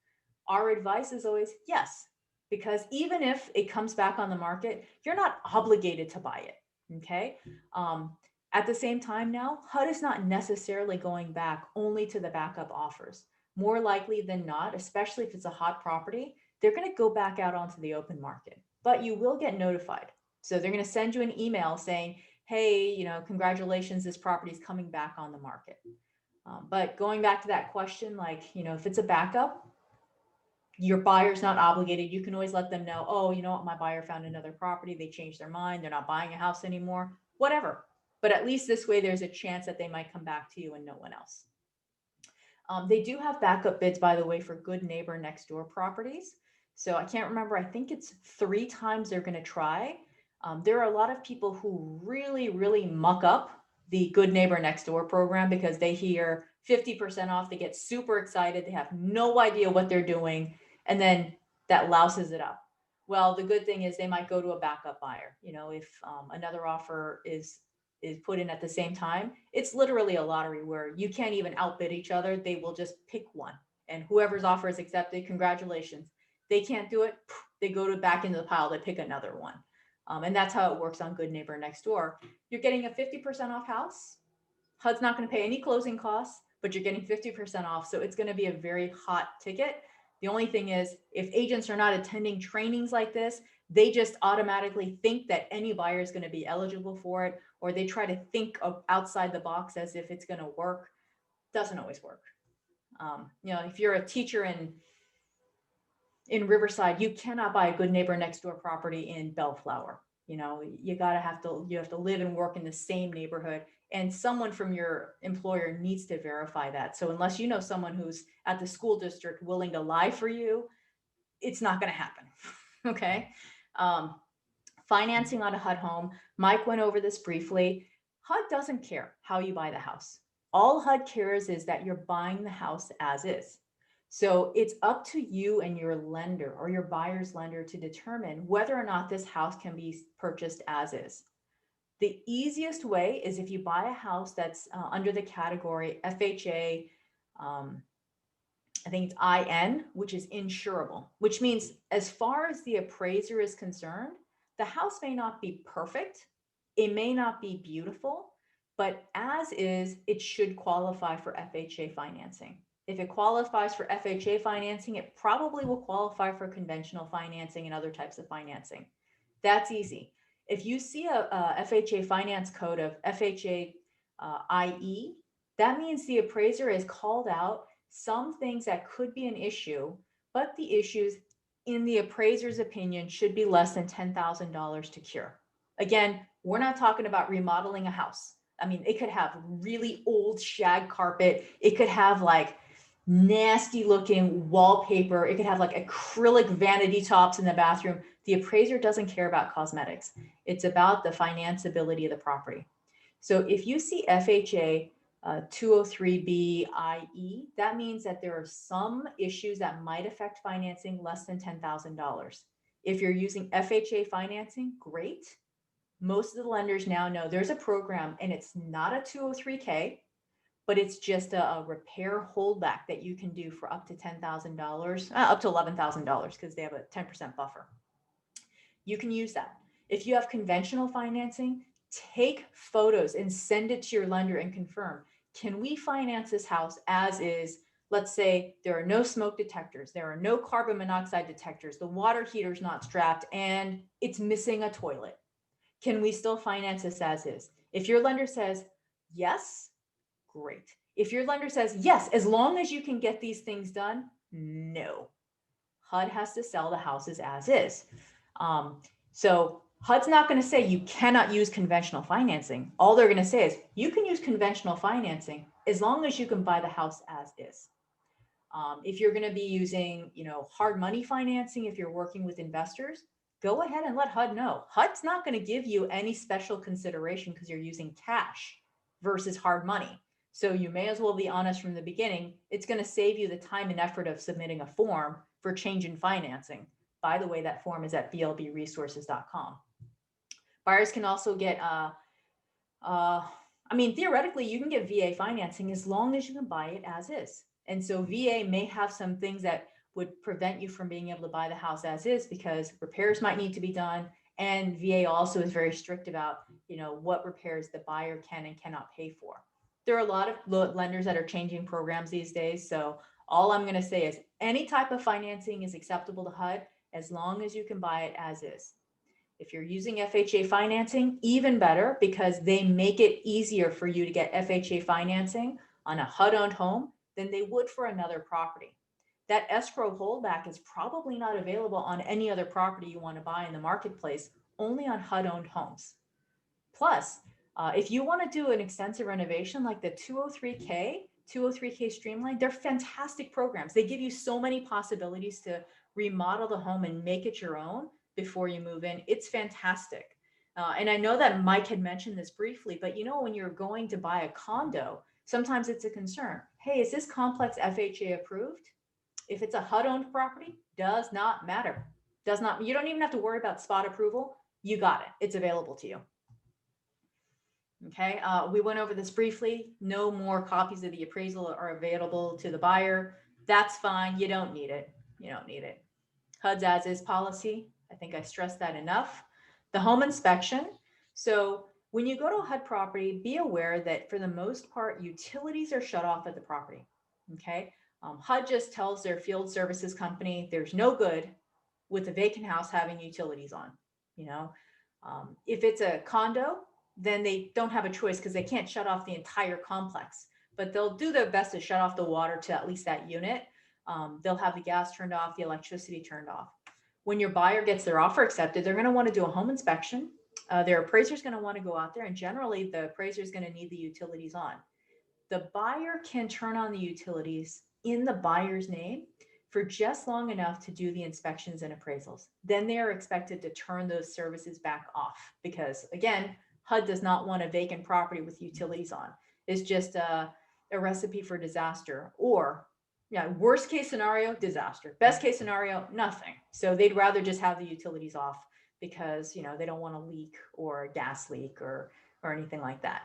Our advice is always yes, because even if it comes back on the market, you're not obligated to buy it, okay? At the same time now, HUD is not necessarily going back only to the backup offers. More likely than not, especially if it's a hot property, they're going to go back out onto the open market, but you will get notified. So they're going to send you an email saying, hey, congratulations, this property is coming back on the market. But going back to that question, like, if it's a backup, your buyer's not obligated. You can always let them know, oh, you know what, my buyer found another property. They changed their mind. They're not buying a house anymore, whatever. But at least this way, there's a chance that they might come back to you and no one else. They do have backup bids, by the way, for good neighbor next door properties. So I can't remember, I think it's 3 times they're going to try. There are a lot of people who really, really muck up the Good Neighbor Next Door program because they hear 50% off. They get super excited. They have no idea what they're doing. And then that louses it up. Well, the good thing is they might go to a backup buyer. You know, if another offer is put in at the same time, it's literally a lottery where you can't even outbid each other. They will just pick one, and whoever's offer is accepted, congratulations. They can't do it, they go to back into the pile, they pick another one. And that's how it works on Good Neighbor Next Door. You're getting a 50% off house. HUD's not going to pay any closing costs, but you're getting 50% off. So it's going to be a very hot ticket. The only thing is, if agents are not attending trainings like this, they just automatically think that any buyer is going to be eligible for it, or they try to think of outside the box as if it's going to work. Doesn't always work. You know, if you're a teacher in Riverside, you cannot buy a Good Neighbor Next Door property in Bellflower. You know, you have to live and work in the same neighborhood, and someone from your employer needs to verify that. So unless you know someone who's at the school district willing to lie for you, it's not going to happen. Okay. Financing on a HUD home. Mike went over this briefly. HUD doesn't care how you buy the house. All HUD cares is that you're buying the house as is. So it's up to you and your lender or your buyer's lender to determine whether or not this house can be purchased as is. The easiest way is if you buy a house that's under the category FHA, I think it's IN, which is insurable, which means as far as the appraiser is concerned, the house may not be perfect. It may not be beautiful, but as is, it should qualify for FHA financing. If it qualifies for FHA financing, it probably will qualify for conventional financing and other types of financing. That's easy. If you see a FHA finance code of FHA IE, that means the appraiser has called out some things that could be an issue, but the issues, in the appraiser's opinion, should be less than $10,000 to cure. Again, we're not talking about remodeling a house. I mean, it could have really old shag carpet. It could have like nasty looking wallpaper. It could have like acrylic vanity tops in the bathroom. The appraiser doesn't care about cosmetics. It's about the financeability of the property. So if you see FHA 203B IE, that means that there are some issues that might affect financing less than $10,000. If you're using FHA financing, great. Most of the lenders now know there's a program, and it's not a 203K, but it's just a repair holdback that you can do for up to $10,000, up to $11,000 because they have a 10% buffer. You can use that. If you have conventional financing, take photos and send it to your lender and confirm, can we finance this house as is? Let's say there are no smoke detectors, there are no carbon monoxide detectors, the water heater's not strapped, and it's missing a toilet. Can we still finance this as is? If your lender says yes, great. If your lender says yes, as long as you can get these things done, no. HUD has to sell the houses as is. So HUD's not going to say you cannot use conventional financing. All they're going to say is you can use conventional financing as long as you can buy the house as is. If you're going to be using, hard money financing, if you're working with investors, go ahead and let HUD know. HUD's not going to give you any special consideration because you're using cash versus hard money. So you may as well be honest from the beginning. It's going to save you the time and effort of submitting a form for change in financing. By the way, that form is at blbresources.com. Buyers can also get, theoretically, you can get VA financing as long as you can buy it as is. And so VA may have some things that would prevent you from being able to buy the house as is because repairs might need to be done. And VA also is very strict about, what repairs the buyer can and cannot pay for. There are a lot of lenders that are changing programs these days. So all I'm going to say is any type of financing is acceptable to HUD as long as you can buy it as is. If you're using FHA financing, even better, because they make it easier for you to get FHA financing on a HUD-owned home than they would for another property. That escrow holdback is probably not available on any other property you want to buy in the marketplace, only on HUD-owned homes. Plus, if you want to do an extensive renovation like the 203K Streamline, they're fantastic programs. They give you so many possibilities to remodel the home and make it your own before you move in. It's fantastic. And I know that Mike had mentioned this briefly, but you know, when you're going to buy a condo, sometimes it's a concern. Hey, is this complex FHA approved? If it's a HUD owned property, does not matter. Does not, you don't even have to worry about spot approval. You got it. It's available to you. Okay, we went over this briefly. No more copies of the appraisal are available to the buyer. That's fine. You don't need it. You don't need it. HUD's as is policy. I think I stressed that enough. The home inspection. So when you go to a HUD property, be aware that for the most part, utilities are shut off at the property. Okay, HUD just tells their field services company there's no good with a vacant house having utilities on. You know, if it's a condo, then they don't have a choice because they can't shut off the entire complex, but they'll do their best to shut off the water to at least that unit. They'll have the gas turned off, the electricity turned off. When your buyer gets their offer accepted, they're going to want to do a home inspection. Their appraiser is going to want to go out there, and generally the appraiser is going to need the utilities on. The buyer can turn on the utilities in the buyer's name for just long enough to do the inspections and appraisals. Then they are expected to turn those services back off because, again, HUD does not want a vacant property with utilities on. It's just a recipe for disaster. Or, yeah, worst case scenario, disaster. Best case scenario, nothing. So they'd rather just have the utilities off because, you know, they don't want a leak or a gas leak or anything like that.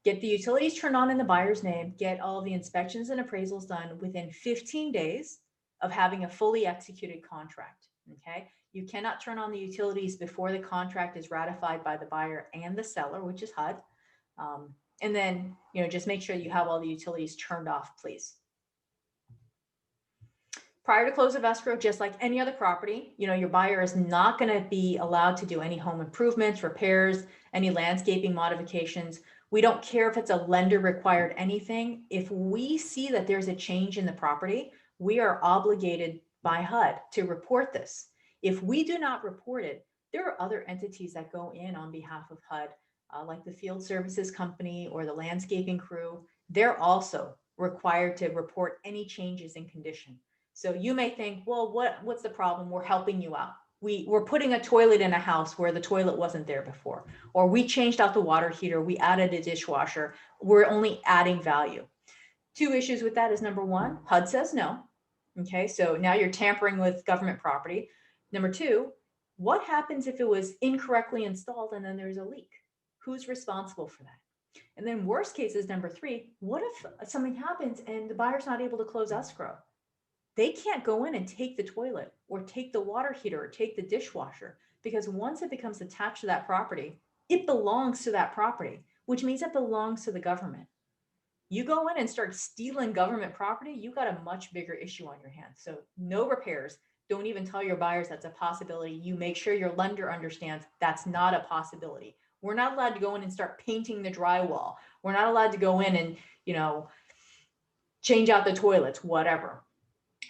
Get the utilities turned on in the buyer's name, get all the inspections and appraisals done within 15 days of having a fully executed contract. Okay. You cannot turn on the utilities before the contract is ratified by the buyer and the seller, which is HUD. And then, you know, just make sure you have all the utilities turned off, please. Prior to close of escrow, just like any other property, you know, your buyer is not going to be allowed to do any home improvements, repairs, any landscaping modifications. We don't care if it's a lender required anything. If we see that there's a change in the property, we are obligated by HUD to report this. If we do not report it, there are other entities that go in on behalf of HUD, like the field services company or the landscaping crew. They're also required to report any changes in condition. So you may think, well, what's the problem? We're helping you out. We're putting a toilet in a house where the toilet wasn't there before, or we changed out the water heater, we added a dishwasher. We're only adding value. Two issues with that is number one, HUD says no. Okay, so now you're tampering with government property. Number two, what happens if it was incorrectly installed and then there's a leak? Who's responsible for that? And then worst case is number three, what if something happens and the buyer's not able to close escrow? They can't go in and take the toilet or take the water heater or take the dishwasher, because once it becomes attached to that property, it belongs to that property, which means it belongs to the government. You go in and start stealing government property, you got a much bigger issue on your hands. So no repairs. Don't even tell your buyers that's a possibility. You make sure your lender understands that's not a possibility. We're not allowed to go in and start painting the drywall. We're not allowed to go in and, you know, change out the toilets, whatever.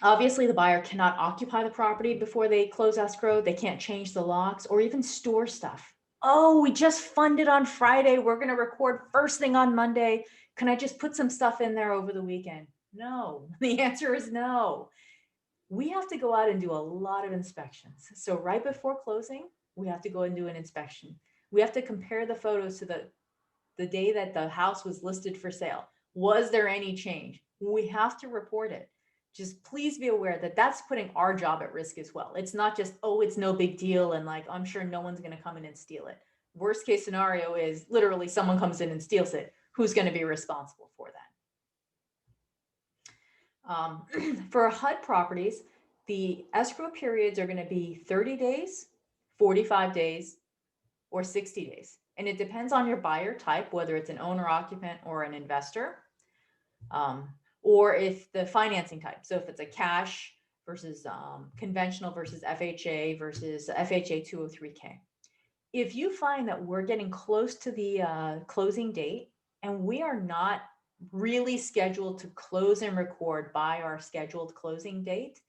Obviously, the buyer cannot occupy the property before they close escrow. They can't change the locks or even store stuff. Oh, we just funded on Friday. We're going to record first thing on Monday. Can I just put some stuff in there over the weekend? No, the answer is no. We have to go out and do a lot of inspections. So right before closing, we have to go and do an inspection. We have to compare the photos to the day that the house was listed for sale. Was there any change? We have to report it. Just please be aware that that's putting our job at risk as well. It's not just, oh, it's no big deal, and like, I'm sure no one's going to come in and steal it. Worst case scenario is literally someone comes in and steals it. Who's going to be responsible for that? For HUD properties, the escrow periods are going to be 30 days, 45 days, or 60 days. And it depends on your buyer type, whether it's an owner occupant or an investor. Or if the financing type. So if it's a cash versus conventional versus FHA versus FHA 203K. If you find that we're getting close to the closing date and we are not really scheduled to close and record by our scheduled closing date,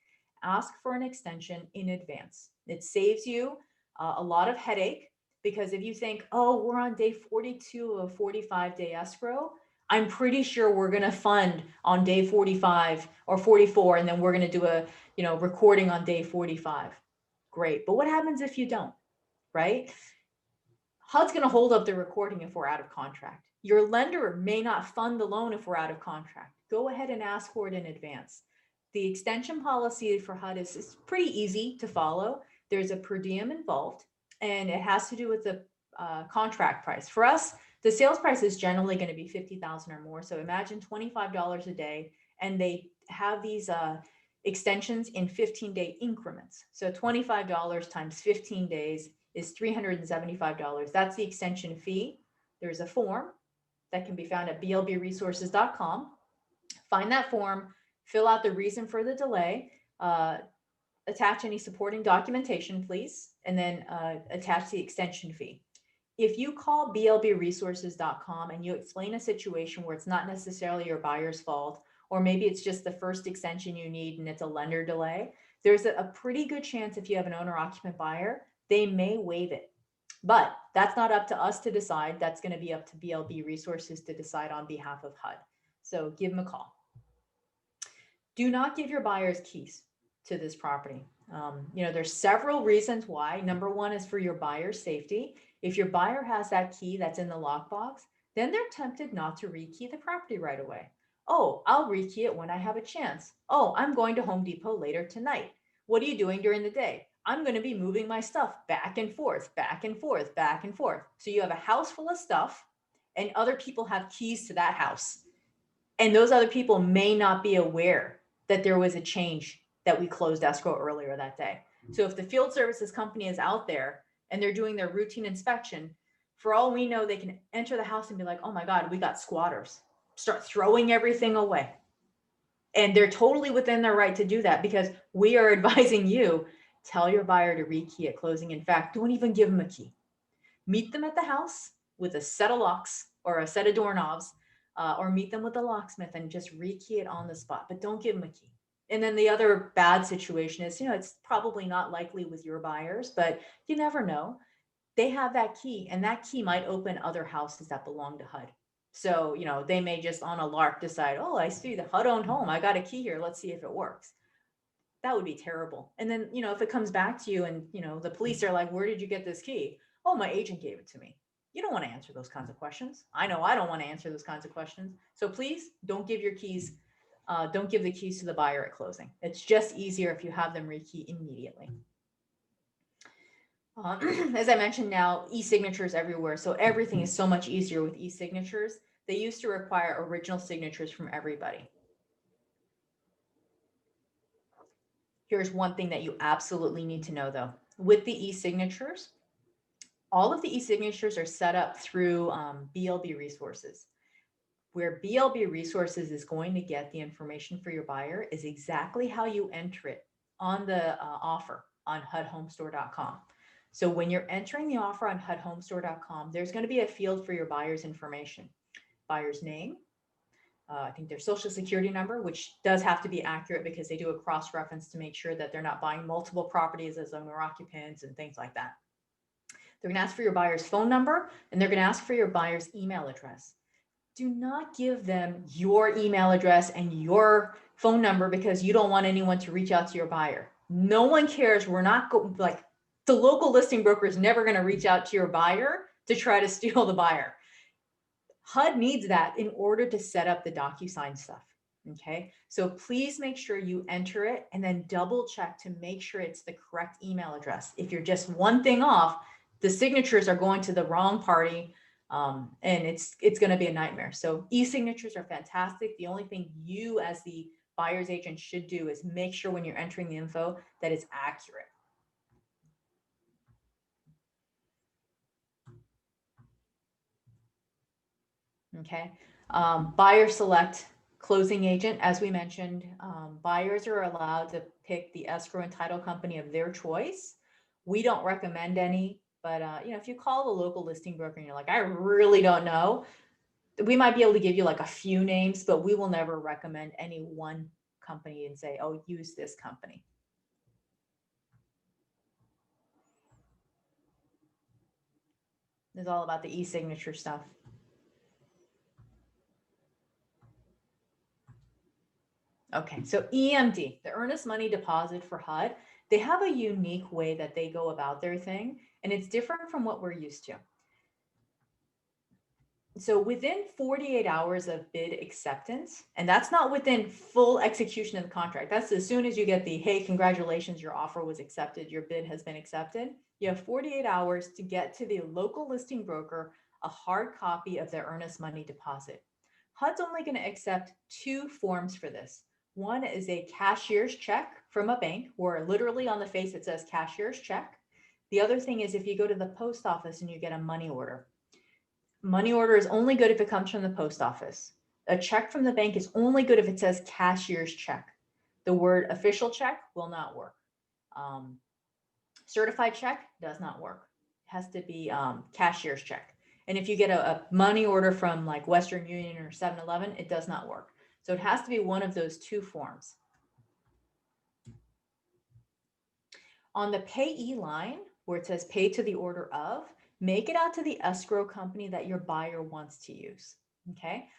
ask for an extension in advance. It saves you a lot of headache, because if you think, oh, we're on day 42 of 45-day escrow, I'm pretty sure we're going to fund on day 45 or 44, and then we're going to do a, recording on day 45. Great. But what happens if you don't, right? HUD's going to hold up the recording if we're out of contract. Your lender may not fund the loan if we're out of contract. Go ahead and ask for it in advance. The extension policy for HUD is pretty easy to follow. There's a per diem involved, and it has to do with the contract price. For us, the sales price is generally going to be $50,000 or more. So imagine $25 a day, and they have these extensions in 15-day increments. So $25 times 15 days is $375. That's the extension fee. There's a form that can be found at blbresources.com. Find that form, fill out the reason for the delay, attach any supporting documentation, please, and then attach the extension fee. If you call blbresources.com and you explain a situation where it's not necessarily your buyer's fault, or maybe it's just the first extension you need and it's a lender delay, there's a pretty good chance if you have an owner-occupant buyer, they may waive it. But that's not up to us to decide. That's going to be up to BLB Resources to decide on behalf of HUD. So give them a call. Do not give your buyers keys to this property. There's several reasons why. Number one is for your buyer's safety. If your buyer has that key that's in the lockbox, then they're tempted not to rekey the property right away. Oh, I'll rekey it when I have a chance. Oh, I'm going to Home Depot later tonight. What are you doing during the day? I'm going to be moving my stuff back and forth, back and forth, back and forth. So you have a house full of stuff and other people have keys to that house. And those other people may not be aware that there was a change that we closed escrow earlier that day. So if the field services company is out there and they're doing their routine inspection, for all we know, they can enter the house and be like, oh my God, we got squatters. Start throwing everything away. And they're totally within their right to do that because we are advising you, tell your buyer to rekey at closing. In fact, don't even give them a key. Meet them at the house with a set of locks or a set of doorknobs, or meet them with a locksmith and just rekey it on the spot, but don't give them a key. And then the other bad situation is, it's probably not likely with your buyers, but you never know. They have that key and that key might open other houses that belong to HUD. So, they may just on a lark decide, oh, I see the HUD owned home. I got a key here. Let's see if it works. That would be terrible. And then, if it comes back to you and, the police are like, where did you get this key? Oh, my agent gave it to me. You don't want to answer those kinds of questions. I know I don't want to answer those kinds of questions. So please don't give your keys. Don't give the keys to the buyer at closing. It's just easier if you have them rekey immediately. As I mentioned now, e-signatures everywhere. So everything is so much easier with e-signatures. They used to require original signatures from everybody. Here's one thing that you absolutely need to know though. With the e-signatures, all of the e-signatures are set up through BLB Resources. Where BLB Resources is going to get the information for your buyer is exactly how you enter it on the offer on hudhomestore.com. So when you're entering the offer on hudhomestore.com, there's going to be a field for your buyer's information. Buyer's name, I think their social security number, which does have to be accurate because they do a cross-reference to make sure that they're not buying multiple properties as owner occupants and things like that. They're going to ask for your buyer's phone number and they're going to ask for your buyer's email address. Do not give them your email address and your phone number because you don't want anyone to reach out to your buyer. No one cares. We're not like the local listing broker is never going to reach out to your buyer to try to steal the buyer. HUD needs that in order to set up the DocuSign stuff. Okay. So please make sure you enter it and then double check to make sure it's the correct email address. If you're just one thing off, the signatures are going to the wrong party. And it's going to be a nightmare. So e-signatures are fantastic. The only thing you as the buyer's agent should do is make sure when you're entering the info that it's accurate. Okay. Buyer select closing agent. As we mentioned, buyers are allowed to pick the escrow and title company of their choice. We don't recommend any, but if you call the local listing broker and you're like, I really don't know, we might be able to give you like a few names, but we will never recommend any one company and say, oh, use this company. It's all about the e-signature stuff. Okay, so EMD, the earnest money deposit for HUD, they have a unique way that they go about their thing, and it's different from what we're used to. So within 48 hours of bid acceptance, and that's not within full execution of the contract. That's as soon as you get the, hey, congratulations, your offer was accepted, your bid has been accepted. You have 48 hours to get to the local listing broker a hard copy of their earnest money deposit. HUD's only going to accept 2 forms for this. One is a cashier's check from a bank, where literally on the face it says cashier's check. The other thing is if you go to the post office and you get a money order. Money order is only good if it comes from the post office. A check from the bank is only good if it says cashier's check. The word official check will not work. Certified check does not work. It has to be cashier's check. And if you get a money order from like Western Union or 7-Eleven, it does not work. So it has to be one of those 2 forms. On the payee line, where it says pay to the order of, make it out to the escrow company that your buyer wants to use. Okay.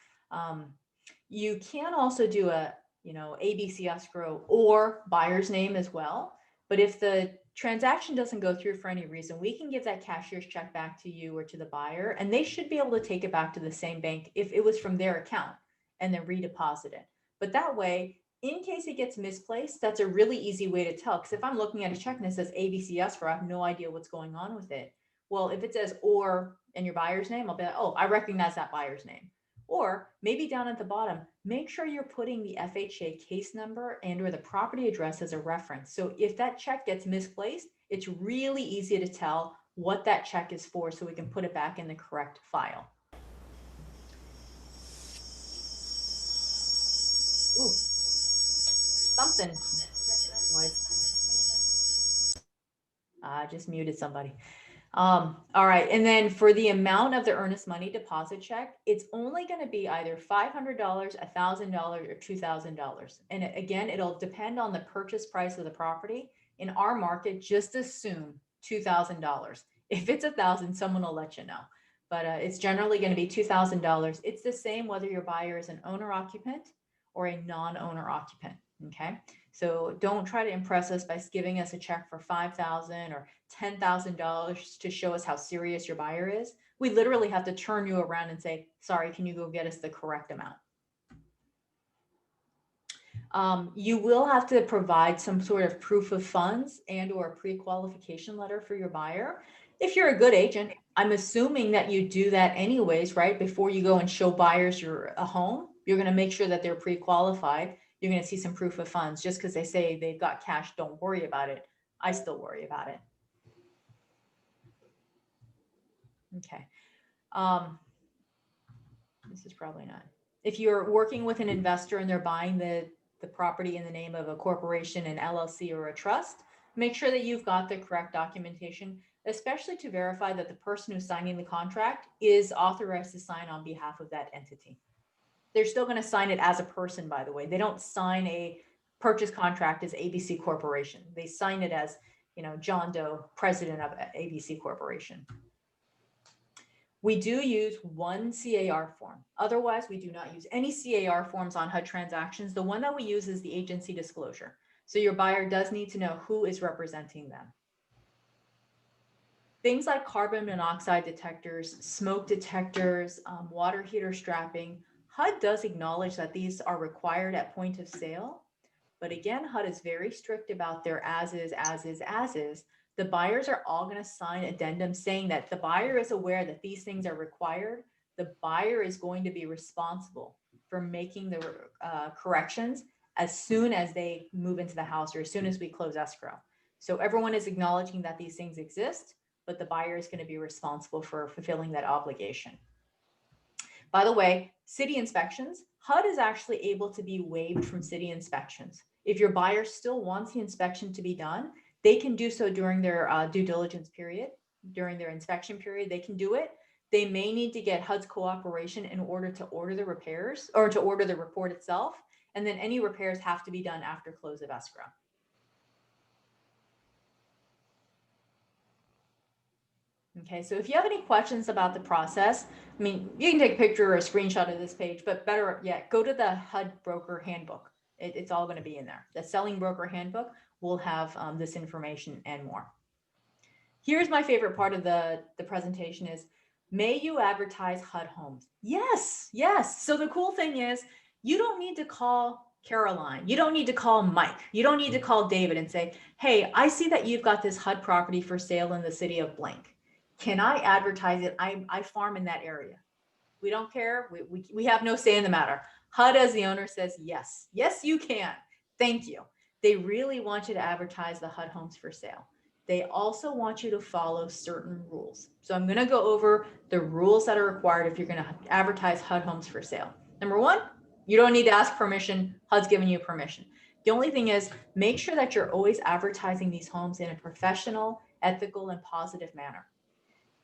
You can also do a, ABC escrow or buyer's name as well. But if the transaction doesn't go through for any reason, we can give that cashier's check back to you or to the buyer, and they should be able to take it back to the same bank if it was from their account and then redeposit it. But that way, in case it gets misplaced, that's a really easy way to tell. Because if I'm looking at a check and it says ABC escrow, I have no idea what's going on with it. Well, if it says or in your buyer's name, I'll be like, oh, I recognize that buyer's name. Or maybe down at the bottom, make sure you're putting the FHA case number and or the property address as a reference. So if that check gets misplaced, it's really easy to tell what that check is for so we can put it back in the correct file. Ooh, something. I just muted somebody. All right. And then for the amount of the earnest money deposit check, it's only going to be either $500, $1,000, or $2,000. And again, it'll depend on the purchase price of the property. In our market, just assume $2,000. If it's $1,000, someone will let you know. But it's generally going to be $2,000. It's the same whether your buyer is an owner occupant or a non-owner occupant. Okay. So don't try to impress us by giving us a check for $5,000 or $10,000 to show us how serious your buyer is. We literally have to turn you around and say, sorry, can you go get us the correct amount? You will have to provide some sort of proof of funds and or a pre-qualification letter for your buyer. If you're a good agent, I'm assuming that you do that anyways, right? Before you go and show buyers a home, you're going to make sure that they're pre-qualified. You're going to see some proof of funds. Just because they say they've got cash, don't worry about it. I still worry about it. Okay. This is probably not. If you're working with an investor and they're buying the property in the name of a corporation, an LLC, or a trust, make sure that you've got the correct documentation, especially to verify that the person who's signing the contract is authorized to sign on behalf of that entity. They're still going to sign it as a person, by the way. They don't sign a purchase contract as ABC Corporation. They sign it as, John Doe, president of ABC Corporation. We do use one CAR form. Otherwise, we do not use any CAR forms on HUD transactions. The one that we use is the agency disclosure. So your buyer does need to know who is representing them. Things like carbon monoxide detectors, smoke detectors, water heater strapping, HUD does acknowledge that these are required at point of sale. But again, HUD is very strict about their as is. The buyers are all going to sign addendum saying that the buyer is aware that these things are required. The buyer is going to be responsible for making the corrections as soon as they move into the house or as soon as we close escrow. So everyone is acknowledging that these things exist, but the buyer is going to be responsible for fulfilling that obligation. By the way, city inspections, HUD is actually able to be waived from city inspections. If your buyer still wants the inspection to be done, they can do so during their due diligence period, during their inspection period, they can do it. They may need to get HUD's cooperation in order to order the repairs or to order the report itself. And then any repairs have to be done after close of escrow. Okay, so if you have any questions about the process, I mean, you can take a picture or a screenshot of this page, but better yet, go to the HUD broker handbook. It's all going to be in there. The selling broker handbook will have this information and more. Here's my favorite part of the presentation is May you advertise HUD Homes? Yes, yes. So the cool thing is you don't need to call Caroline. You don't need to call Mike. You don't need to call David and say, hey, I see that you've got this HUD property for sale in the city of blank. Can I advertise it? I farm in that area. We don't care. We have no say in the matter. HUD as the owner says, yes, yes, you can. Thank you. They really want you to advertise the HUD Homes for sale. They also want you to follow certain rules. So I'm going to go over the rules that are required if you're going to advertise HUD Homes for sale. Number one, you don't need to ask permission. HUD's giving you permission. The only thing is make sure that you're always advertising these homes in a professional, ethical, and positive manner.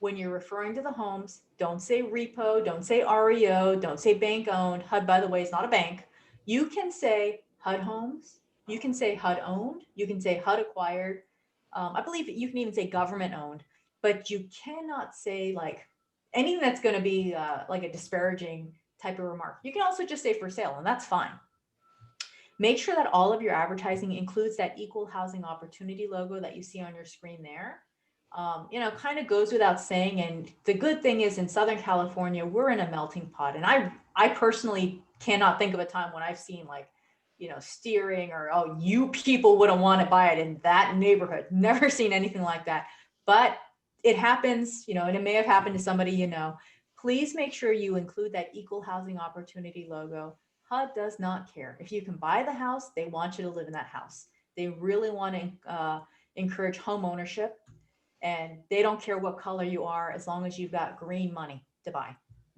When you're referring to the homes, don't say repo, don't say REO, don't say bank owned. HUD, by the way, is not a bank. You can say HUD Homes. You can say HUD owned. You can say HUD acquired. I believe you can even say government owned, but you cannot say like anything that's going to be like a disparaging type of remark. You can also just say for sale, and that's fine. Make sure that all of your advertising includes that equal housing opportunity logo that you see on your screen there. Kind of goes without saying. And the good thing is in Southern California, we're in a melting pot. And I personally cannot think of a time when I've seen like, steering or, oh, you people wouldn't want to buy it in that neighborhood. Never seen anything like that. But it happens, and it may have happened to somebody, Please make sure you include that equal housing opportunity logo. HUD does not care. If you can buy the house, they want you to live in that house. They really want to encourage home ownership. And they don't care what color you are as long as you've got green money to buy.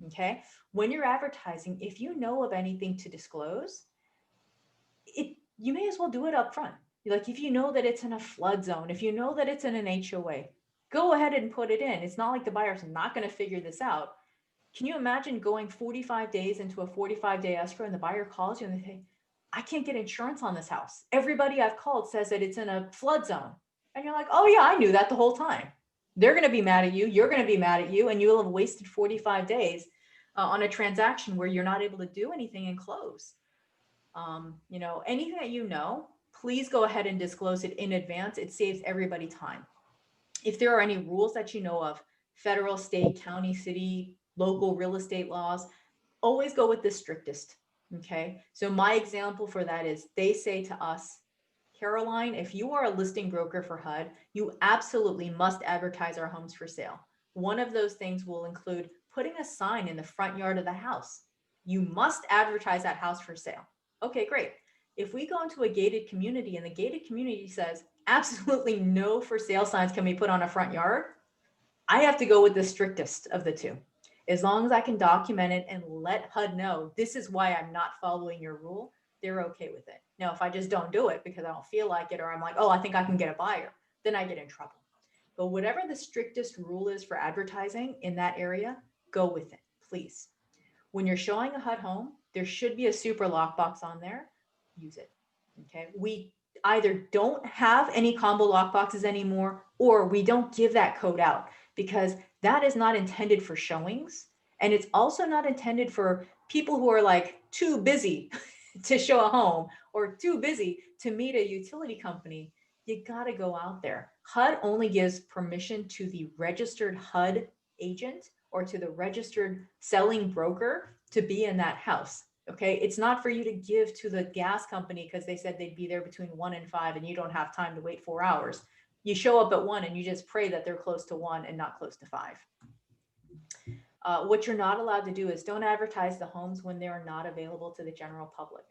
Okay. When you're advertising, if you know of anything to disclose, you may as well do it up front. Like if you know that it's in a flood zone, if you know that it's in an HOA, go ahead and put it in. It's not like the buyer's not going to figure this out. Can you imagine going 45 days into a 45-day escrow and the buyer calls you and they say, I can't get insurance on this house. Everybody I've called says that it's in a flood zone. And you're like, oh yeah, I knew that the whole time. They're going to be mad at you. You're going to be mad at you. And you'll have wasted 45 days on a transaction where you're not able to do anything and close. Anything that please go ahead and disclose it in advance. It saves everybody time. If there are any rules that you know of, federal, state, county, city, local real estate laws, always go with the strictest. Okay. So my example for that is they say to us, Caroline, if you are a listing broker for HUD, you absolutely must advertise our homes for sale. One of those things will include putting a sign in the front yard of the house. You must advertise that house for sale. Okay, great. If we go into a gated community and the gated community says absolutely no for sale signs can be put on a front yard, I have to go with the strictest of the two. As long as I can document it and let HUD know this is why I'm not following your rule, they're okay with it. Now, if I just don't do it because I don't feel like it, or I'm like, oh, I think I can get a buyer, then I get in trouble. But whatever the strictest rule is for advertising in that area, go with it, please. When you're showing a HUD home, there should be a super lockbox on there. Use it. Okay. We either don't have any combo lockboxes anymore, or we don't give that code out because that is not intended for showings. And it's also not intended for people who are like too busy to show a home or too busy to meet a utility company. You got to go out there. HUD only gives permission to the registered HUD agent or to the registered selling broker to be in that house. Okay. It's not for you to give to the gas company because they said they'd be there between 1 and 5 and you don't have time to wait 4 hours. You show up at 1 and you just pray that they're close to 1 and not close to 5. What you're not allowed to do is don't advertise the homes when they're not available to the general public.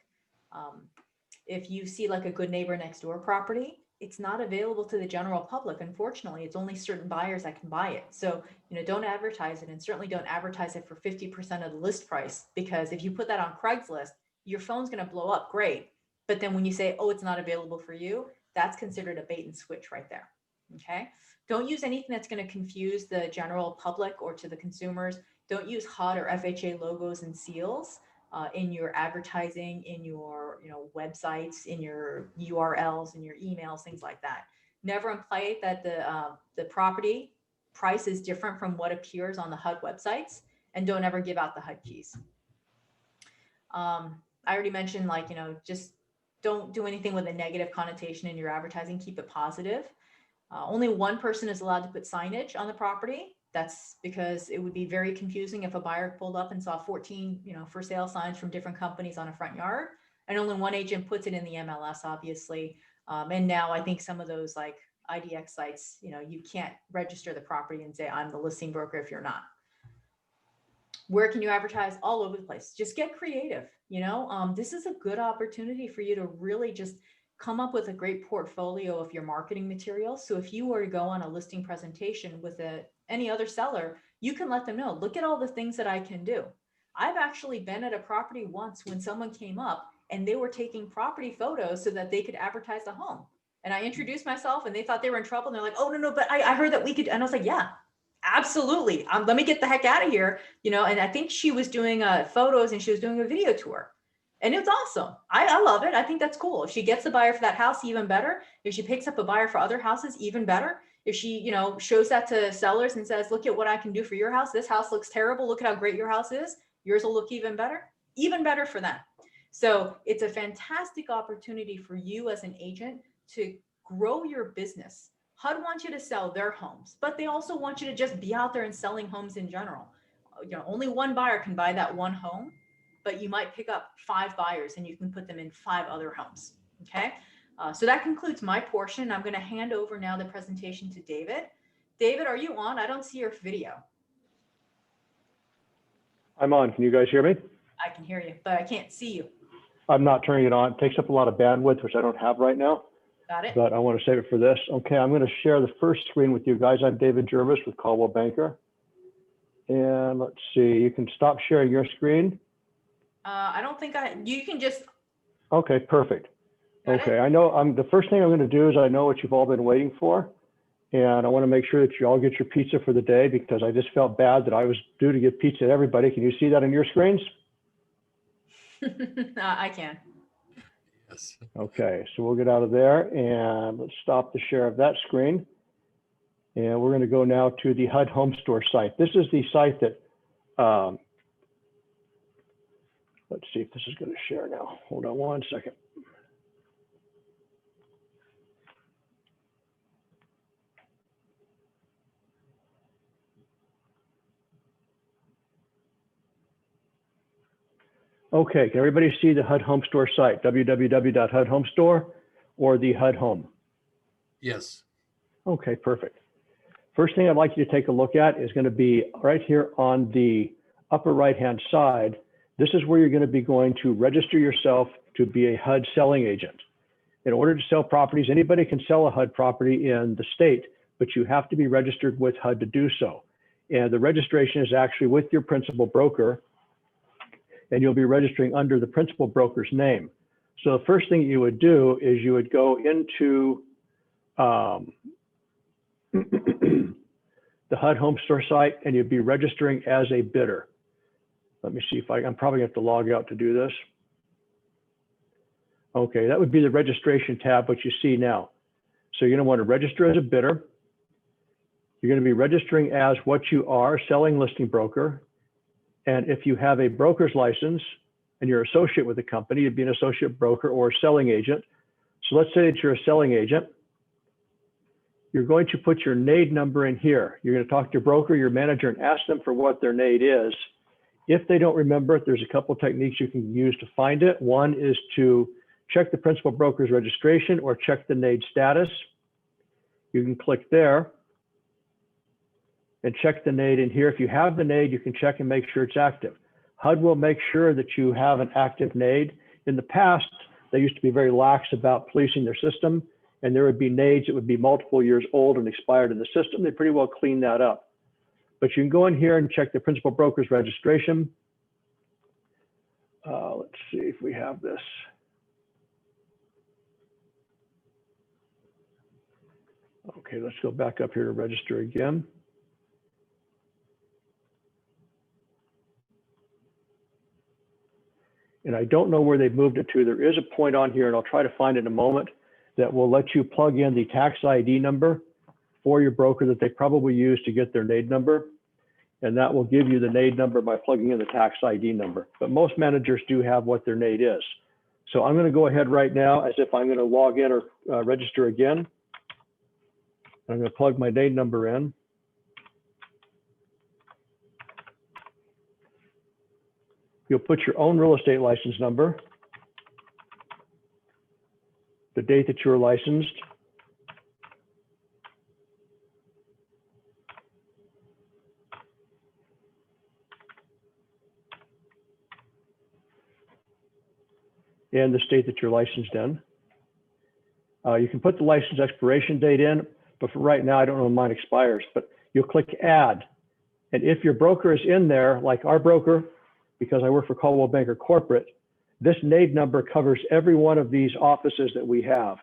If you see like a good neighbor next door property, it's not available to the general public. Unfortunately, it's only certain buyers that can buy it. So, don't advertise it, and certainly don't advertise it for 50% of the list price, because if you put that on Craigslist, your phone's going to blow up great. But then when you say, oh, it's not available for you, that's considered a bait and switch right there. Okay. Don't use anything that's going to confuse the general public or to the consumers. Don't use HUD or FHA logos and seals in your advertising, in your websites, in your URLs, in your emails, things like that. Never imply that the property price is different from what appears on the HUD websites, and don't ever give out the HUD keys. I already mentioned, just don't do anything with a negative connotation in your advertising. Keep it positive. Only one person is allowed to put signage on the property. That's because it would be very confusing if a buyer pulled up and saw 14, for sale signs from different companies on a front yard, and only one agent puts it in the MLS, obviously. And now I think some of those like IDX sites, you can't register the property and say, I'm the listing broker if you're not. Where can you advertise? All over the place. Just get creative. This is a good opportunity for you to really just come up with a great portfolio of your marketing materials. So if you were to go on a listing presentation with any other seller, you can let them know, look at all the things that I can do. I've actually been at a property once when someone came up and they were taking property photos so that they could advertise the home. And I introduced myself and they thought they were in trouble. And they're like, oh, no, but I heard that we could. And I was like, yeah, absolutely. Let me get the heck out of here. And I think she was doing photos and she was doing a video tour. And it's awesome. I love it. I think that's cool. If she gets a buyer for that house, even better. If she picks up a buyer for other houses, even better. If she, shows that to sellers and says, look at what I can do for your house. This house looks terrible. Look at how great your house is. Yours will look even better for them. So it's a fantastic opportunity for you as an agent to grow your business. HUD wants you to sell their homes, but they also want you to just be out there and selling homes in general. Only one buyer can buy that one home, but you might pick up 5 buyers and you can put them in 5 other homes. Okay. So that concludes my portion. I'm going to hand over now the presentation to David. David, are you on? I don't see your video. I'm on. Can you guys hear me? I can hear you, but I can't see you. I'm not turning it on. It takes up a lot of bandwidth, which I don't have right now, Got it? but I want to save it for this. Okay, I'm going to share the first screen with you guys. I'm David Jervis with Caldwell Banker. And let's see, you can stop sharing your screen. I don't think you can just. Okay, perfect. Got it? Okay, I know the first thing I'm going to do is I know what you've all been waiting for. And I want to make sure that you all get your pizza for the day because I just felt bad that I was due to give pizza to everybody. Can you see that on your screens? I can. Yes. Okay, so we'll get out of there and let's stop the share of that screen. And we're going to go now to the HUD Home Store site. This is the site that, let's see if this is going to share now. Hold on one second. Okay, can everybody see the HUD Home Store site, www.hudhomestore or the HUD Home? Yes. Okay, perfect. First thing I'd like you to take a look at is going to be right here on the upper right-hand side. This is where you're going to be going to register yourself to be a HUD selling agent. In order to sell properties, anybody can sell a HUD property in the state, but you have to be registered with HUD to do so. And the registration is actually with your principal broker, and you'll be registering under the principal broker's name. So the first thing you would do is you would go into the HUD Home Store site and you'd be registering as a bidder. Let me see if I'm probably going to have to log out to do this. Okay, that would be the registration tab, what you see now. So you're going to want to register as a bidder. You're going to be registering as what you are, selling listing broker. And if you have a broker's license and you're associate with the company, you'd be an associate broker or a selling agent. So let's say that you're a selling agent. You're going to put your Nade number in here. You're going to talk to your broker, your manager, and ask them for what their Nade is. If they don't remember it, there's a couple of techniques you can use to find it. One is to check the principal broker's registration or check the Nade status. You can click there and check the Nade in here. If you have the Nade, you can check and make sure it's active. HUD will make sure that you have an active Nade. In the past, they used to be very lax about policing their system, and there would be Nades that would be multiple years old and expired in the system. They pretty well cleaned that up. But you can go in here and check the principal broker's registration. Let's see if we have this. Okay, let's go back up here to register again. And I don't know where they've moved it to. There is a point on here, and I'll try to find it in a moment, that will let you plug in the tax ID number for your broker that they probably use to get their Nade number. And that will give you the Nade number by plugging in the tax ID number. But most managers do have what their Nade is. So I'm going to go ahead right now as if I'm going to log in or register again. I'm going to plug my Nade number in. You'll put your own real estate license number, the date that you were licensed, and the state that you're licensed in. You can put the license expiration date in, but for right now, I don't know when mine expires, but you'll click add. And if your broker is in there, like our broker, because I work for Coldwell Banker Corporate, this Nade number covers every one of these offices that we have.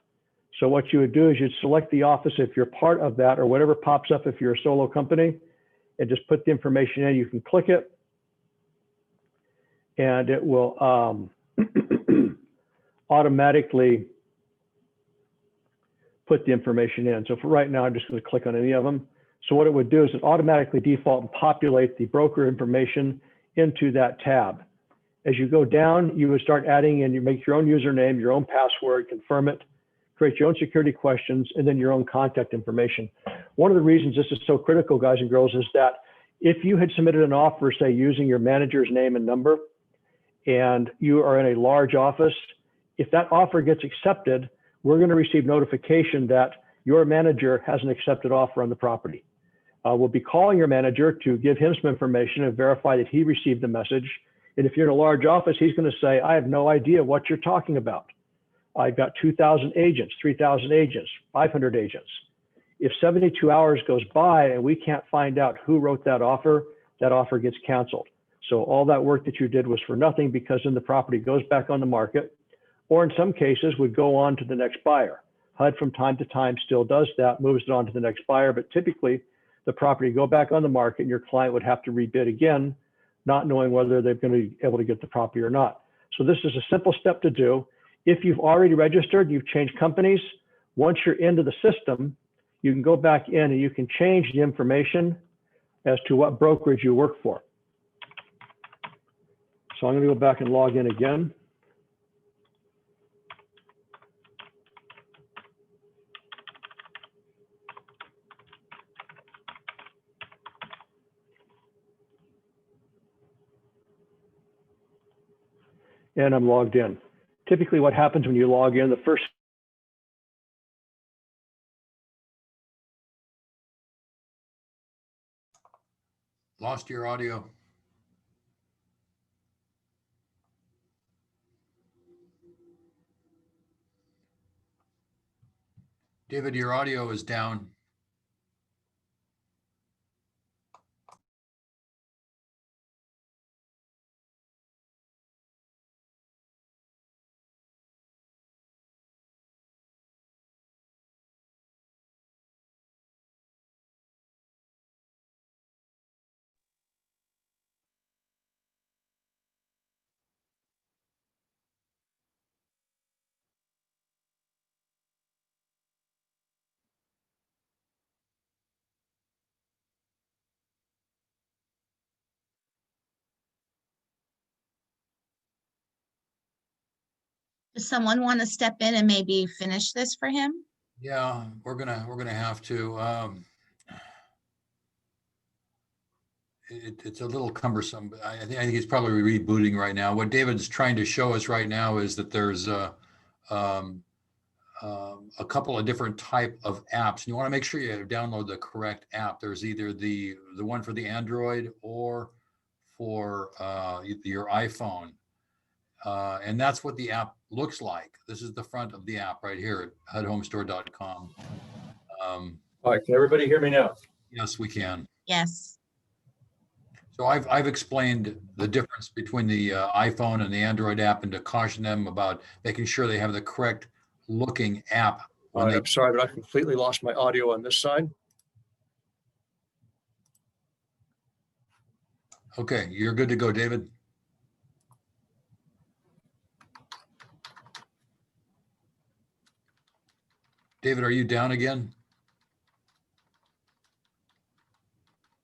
So what you would do is you'd select the office if you're part of that, or whatever pops up if you're a solo company, and just put the information in. You can click it, and it will automatically put the information in. So for right now, I'm just going to click on any of them. So what it would do is it automatically default and populate the broker information into that tab. As you go down, you would start adding in, you make your own username, your own password, confirm it, create your own security questions, and then your own contact information. One of the reasons this is so critical, guys and girls, is that if you had submitted an offer, say using your manager's name and number, and you are in a large office, if that offer gets accepted, we're going to receive notification that your manager has an accepted offer on the property. We'll be calling your manager to give him some information and verify that he received the message. And if you're in a large office, he's going to say, I have no idea what you're talking about. I've got 2,000 agents, 3,000 agents, 500 agents. If 72 hours goes by and we can't find out who wrote that offer gets canceled. So all that work that you did was for nothing, because then the property goes back on the market, or in some cases would go on to the next buyer. HUD from time to time still does that, moves it on to the next buyer, but typically the property go back on the market and your client would have to rebid again, not knowing whether they're going to be able to get the property or not. So this is a simple step to do. If you've already registered, you've changed companies, once you're into the system, you can go back in and you can change the information as to what brokerage you work for. So I'm going to go back and log in again. And I'm logged in. Typically what happens when you log in, the first Lost your audio. David, your audio is down. Does someone want to step in and maybe finish this for him? Yeah, we're gonna have to. It's a little cumbersome, but I think he's probably rebooting right now. What David's trying to show us right now is that there's a couple of different type of apps. You want to make sure you download the correct app. There's either the one for the Android or for your iPhone. And that's what the app looks like. This is the front of the app right here at hudhomestore.com. All right, can everybody hear me now? Yes, we can. Yes. So I've explained the difference between the iPhone and the Android app, and to caution them about making sure they have the correct looking app. All right, I'm sorry, but I completely lost my audio on this side. Okay, you're good to go, David. David, are you down again?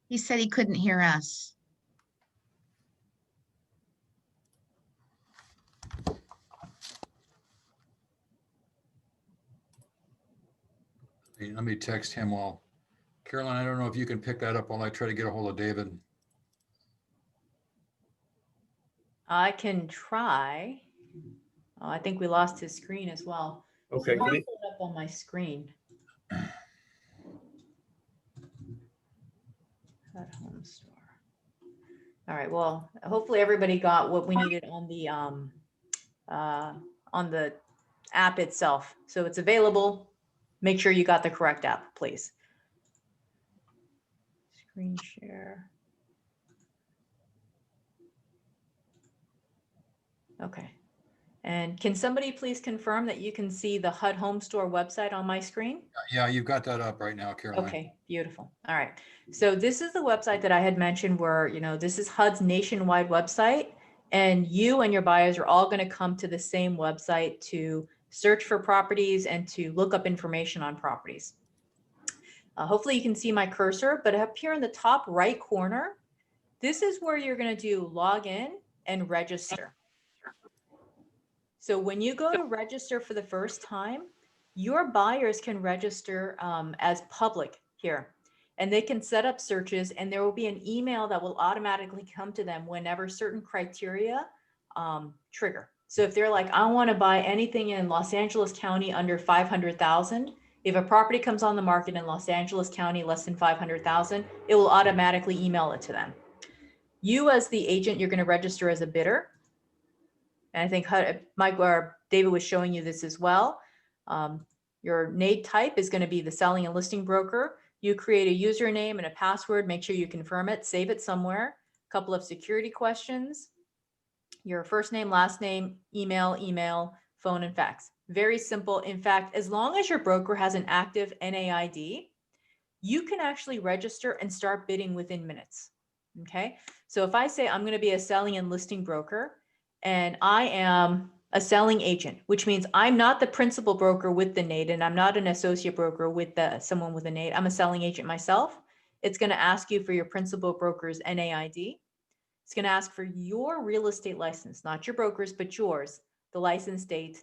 He said he couldn't hear us. Let me text him while, Caroline, I don't know if you can pick that up while I try to get a hold of David. I can try. Oh, I think we lost his screen as well. Okay, I'll can you- pull it up on my screen. Hud Home Store. All right. Well, hopefully everybody got what we needed on the app itself. So it's available. Make sure you got the correct app, please. Screen share. Okay. And can somebody please confirm that you can see the Hud Home Store website on my screen? Yeah, you've got that up right now, Caroline. Okay, beautiful. All right. So this is the website that I had mentioned where, this is HUD's nationwide website, and you and your buyers are all going to come to the same website to search for properties and to look up information on properties. Hopefully you can see my cursor, but up here in the top right corner, this is where you're going to do log in and register. So when you go to register for the first time, your buyers can register as public here, and they can set up searches, and there will be an email that will automatically come to them whenever certain criteria trigger. So if they're like, I want to buy anything in Los Angeles County under 500,000, if a property comes on the market in Los Angeles County less than 500,000, it will automatically email it to them. You as the agent, you're going to register as a bidder. And I think Mike or David was showing you this as well. Your Nade type is going to be the selling and listing broker. You create a username and a password. Make sure you confirm it, save it somewhere. A couple of security questions. Your first name, last name, email, phone, and fax. Very simple. In fact, as long as your broker has an active NAID, you can actually register and start bidding within minutes. Okay. So if I say I'm going to be a selling and listing broker, and I am a selling agent, which means I'm not the principal broker with the Nade, and I'm not an associate broker with someone with a Nade. I'm a selling agent myself. It's going to ask you for your principal broker's NAID. It's going to ask for your real estate license, not your broker's, but yours, the license date,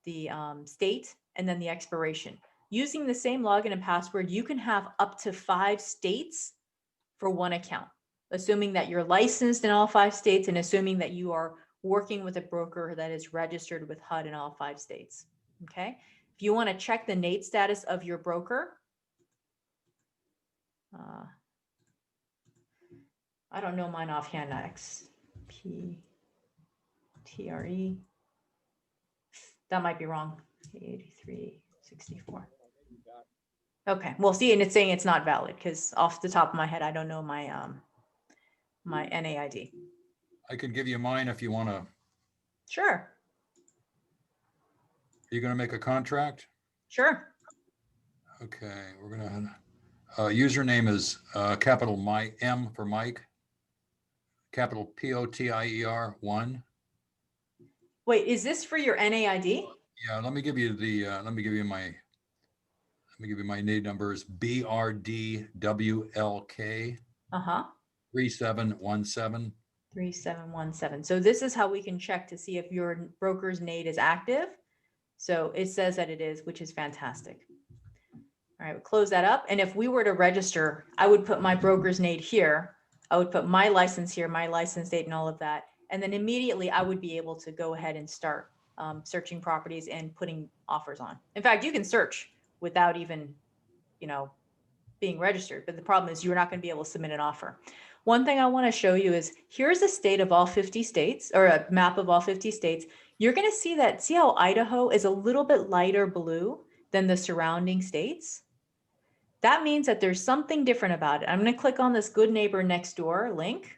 the state, and then the expiration. Using the same login and password, you can have up to 5 states for one account, assuming that you're licensed in all 5 states and assuming that you are working with a broker that is registered with HUD in all 5 states. Okay. If you want to check the Nade status of your broker, I don't know mine offhand. XPTRE. That might be wrong. 8364. Okay. Well, see, and it's saying it's not valid because off the top of my head, I don't know my my NAID. I could give you mine if you want to. Sure. Are you going to make a contract? Sure. Okay, we're going to, username is capital M for Mike, capital POTIER 1. Wait, is this for your NAID? Yeah, let me give you my Nade numbers. BRDWLK 3717. 3717. So this is how we can check to see if your broker's Nade is active. So it says that it is, which is fantastic. All right, we'll close that up. And if we were to register, I would put my broker's Nade here. I would put my license here, my license date and all of that. And then immediately I would be able to go ahead and start searching properties and putting offers on. In fact, you can search without even, being registered. But the problem is you're not going to be able to submit an offer. One thing I want to show you is here's a state of all 50 states, or a map of all 50 states. You're going to see how Idaho is a little bit lighter blue than the surrounding states. That means that there's something different about it. I'm going to click on this Good Neighbor Next Door link.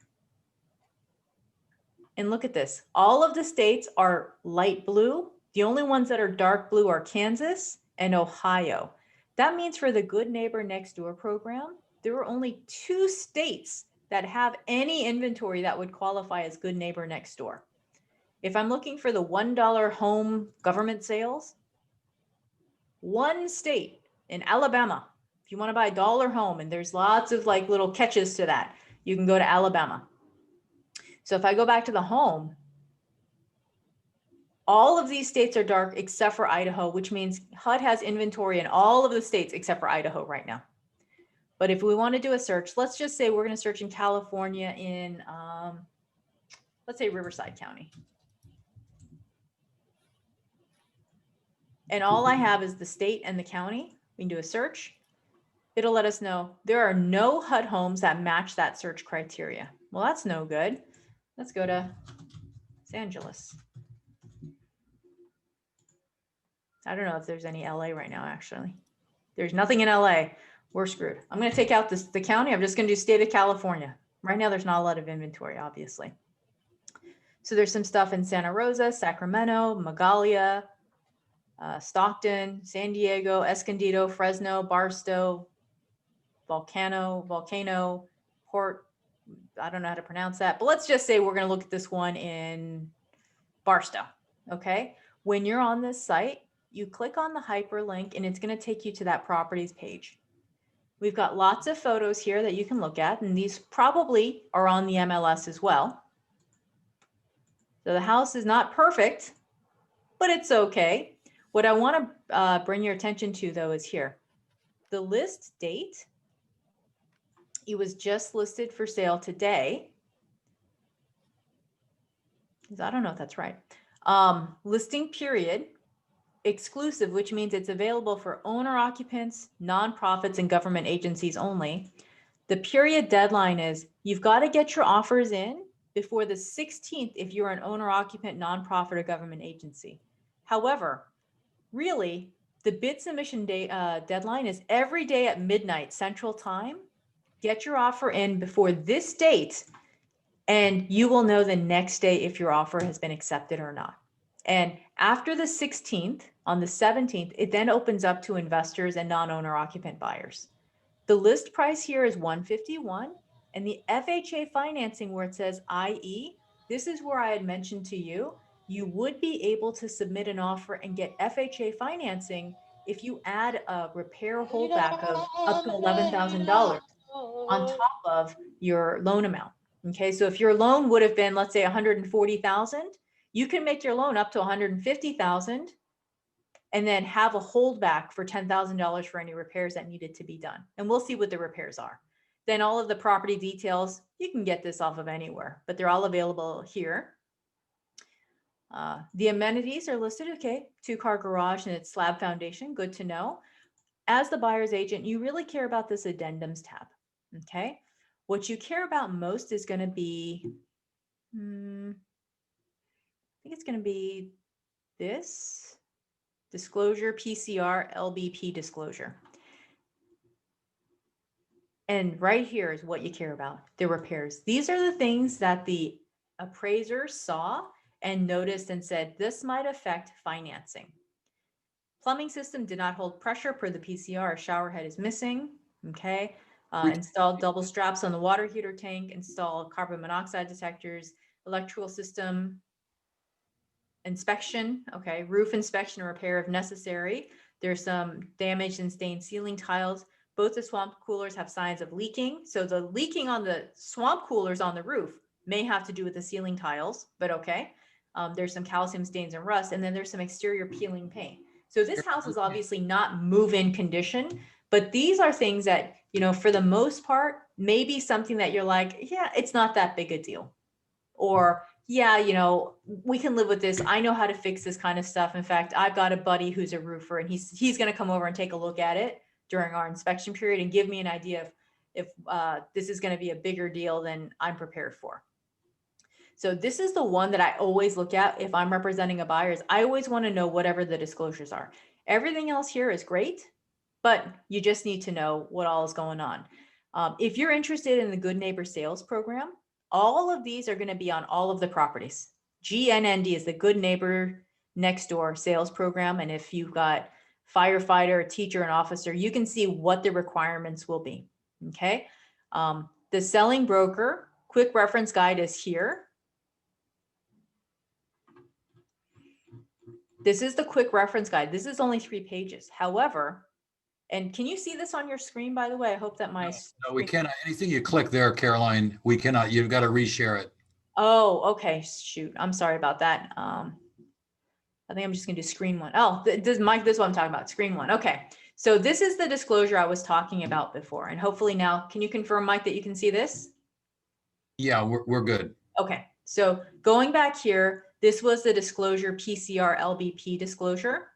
And look at this. All of the states are light blue. The only ones that are dark blue are Kansas and Ohio. That means for the Good Neighbor Next Door program, there are only 2 states that have any inventory that would qualify as Good Neighbor Next Door. If I'm looking for the $1 home government sales, 1 state in Alabama, if you want to buy a dollar home, and there's lots of little catches to that, you can go to Alabama. So if I go back to the home, all of these states are dark except for Idaho, which means HUD has inventory in all of the states except for Idaho right now. But if we want to do a search, let's just say we're going to search in California in let's say Riverside County. And all I have is the state and the county. We can do a search. It'll let us know there are no HUD homes that match that search criteria. Well, that's no good. Let's go to Los Angeles. I don't know if there's any LA right now, actually. There's nothing in LA. We're screwed. I'm going to take out the county. I'm just going to do state of California. Right now, there's not a lot of inventory, obviously. So there's some stuff in Santa Rosa, Sacramento, Magalia, Stockton, San Diego, Escondido, Fresno, Barstow, Volcano, Port, I don't know how to pronounce that, but let's just say we're going to look at this one in Barstow. Okay. When you're on this site, you click on the hyperlink and it's going to take you to that properties page. We've got lots of photos here that you can look at, and these probably are on the MLS as well. So the house is not perfect, but it's okay. What I want to bring your attention to, though, is here. The list date, it was just listed for sale today. I don't know if that's right. Listing period, exclusive, which means it's available for owner occupants, nonprofits, and government agencies only. The period deadline is you've got to get your offers in before the 16th if you're an owner occupant, nonprofit, or government agency. However, really, the bid submission day, deadline is every day at midnight Central Time. Get your offer in before this date, and you will know the next day if your offer has been accepted or not. And after the 16th, on the 17th, it then opens up to investors and non-owner occupant buyers. The list price here is $151, and the FHA financing where it says IE, this is where I had mentioned to you, you would be able to submit an offer and get FHA financing if you add a repair holdback of up to $11,000 on top of your loan amount. Okay, so if your loan would have been, let's say, $140,000, you can make your loan up to $150,000 and then have a holdback for $10,000 for any repairs that needed to be done. And we'll see what the repairs are. Then all of the property details, you can get this off of anywhere, but they're all available here. The amenities are listed, okay, 2-car garage and its slab foundation, good to know. As the buyer's agent, you really care about this addendums tab, okay? What you care about most is going to be, I think it's going to be this disclosure, PCR, LBP disclosure. And right here is what you care about, the repairs. These are the things that the appraiser saw and noticed and said, this might affect financing. Plumbing system did not hold pressure per the PCR. A shower head is missing. Okay. Installed double straps on the water heater tank, install carbon monoxide detectors, electrical system inspection. Okay. Roof inspection and repair if necessary. There's some damaged and stained ceiling tiles. Both the swamp coolers have signs of leaking. So the leaking on the swamp coolers on the roof may have to do with the ceiling tiles, but okay. There's some calcium stains and rust, and then there's some exterior peeling paint. So this house is obviously not move-in condition, but these are things that, you know, for the most part, maybe something that you're like, yeah, it's not that big a deal. Or, yeah, you know, we can live with this. I know how to fix this kind of stuff. In fact, I've got a buddy who's a roofer, and he's going to come over and take a look at it during our inspection period and give me an idea of if this is going to be a bigger deal than I'm prepared for. So this is the one that I always look at if I'm representing a buyer. Is I always want to know whatever the disclosures are. Everything else here is great, but you just need to know what all is going on. If you're interested in the Good Neighbor Sales Program, all of these are going to be on all of the properties. GNND is the Good Neighbor Next Door Sales Program. And if you've got firefighter, a teacher, an officer, you can see what the requirements will be. Okay. The Selling Broker Quick Reference Guide is here. This is the quick reference guide. This is only 3 pages. However, and can you see this on your screen, by the way? I hope that my... No, we cannot. Anything you click there, Caroline, we cannot. You've got to reshare it. Oh, okay. Shoot. I'm sorry about that. I think I'm just going to do screen one. Oh, Mike, this is what I'm talking about. Screen one. Okay. So this is the disclosure I was talking about before. And hopefully now, can you confirm, Mike, that you can see this? Yeah, we're good. Okay. So going back here, this was the disclosure PCR LBP disclosure.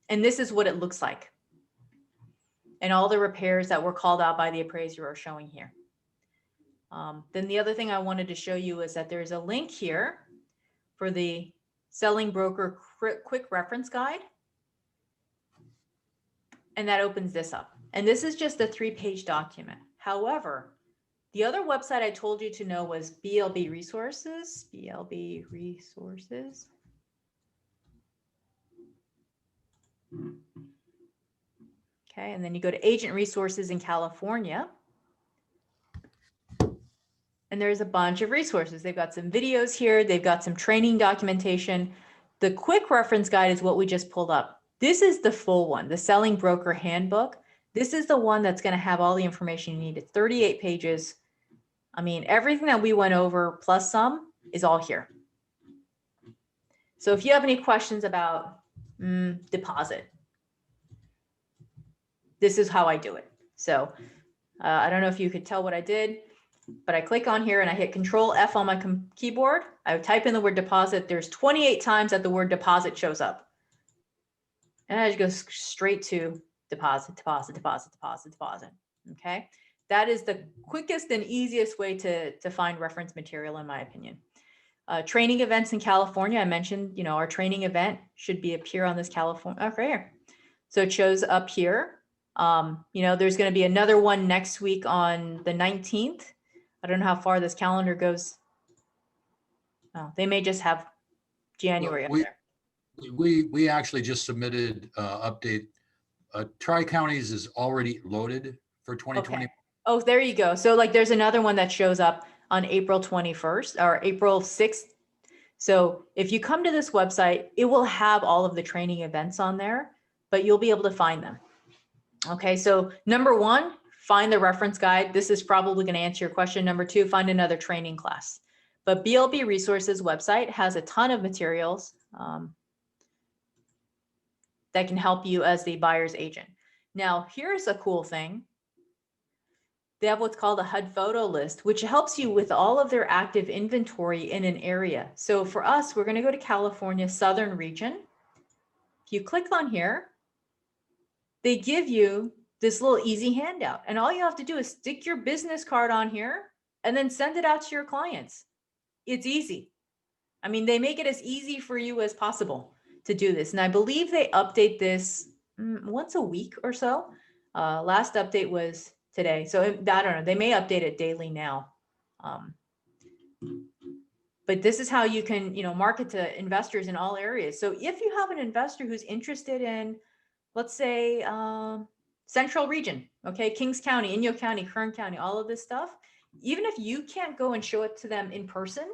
And this is what it looks like. And all the repairs that were called out by the appraiser are showing here. Then the other thing I wanted to show you is that there's a link here for the Selling Broker Quick Reference Guide. And that opens this up. And this is just a 3-page document. However, the other website I told you to know was BLB Resources, BLB Resources. Okay, and then you go to Agent Resources in California. And there's a bunch of resources. They've got some videos here. They've got some training documentation. The quick reference guide is what we just pulled up. This is the full one, the Selling Broker Handbook. This is the one that's going to have all the information you need. It's 38 pages. I mean, everything that we went over plus some is all here. So if you have any questions about deposit, this is how I do it. So I don't know if you could tell what I did, but I click on here and I hit Control F on my keyboard. I would type in the word deposit. There's 28 times that the word deposit shows up. And I just go straight to deposit, deposit, deposit, deposit, deposit. Okay. That is the quickest and easiest way to find reference material, in my opinion. Training events in California. I mentioned, you know, our training event should appear on this California, right here. So it shows up here. You know, there's going to be another one next week on the 19th. I don't know how far this calendar goes. Oh, they may just have January up there. We actually just submitted update. Tri-Counties is already loaded for 2020. Okay. Oh, there you go. So like there's another one that shows up on April 21st or April 6th. So if you come to this website, it will have all of the training events on there, but you'll be able to find them. Okay, so number one, find the reference guide. This is probably going to answer your question. Number two, find another training class. But BLB Resources website has a ton of materials that can help you as the buyer's agent. Now, here's a cool thing. They have what's called a HUD photo list, which helps you with all of their active inventory in an area. So for us, we're going to go to California Southern region. If you click on here, they give you this little easy handout. And all you have to do is stick your business card on here and then send it out to your clients. It's easy. I mean, they make it as easy for you as possible to do this. And I believe they update this once a week or so. Last update was today. So I don't know, they may update it daily now. But this is how you can, you know, market to investors in all areas. So if you have an investor who's interested in, let's say, Central region, okay, Kings County, Inyo County, Kern County, all of this stuff, even if you can't go and show it to them in person,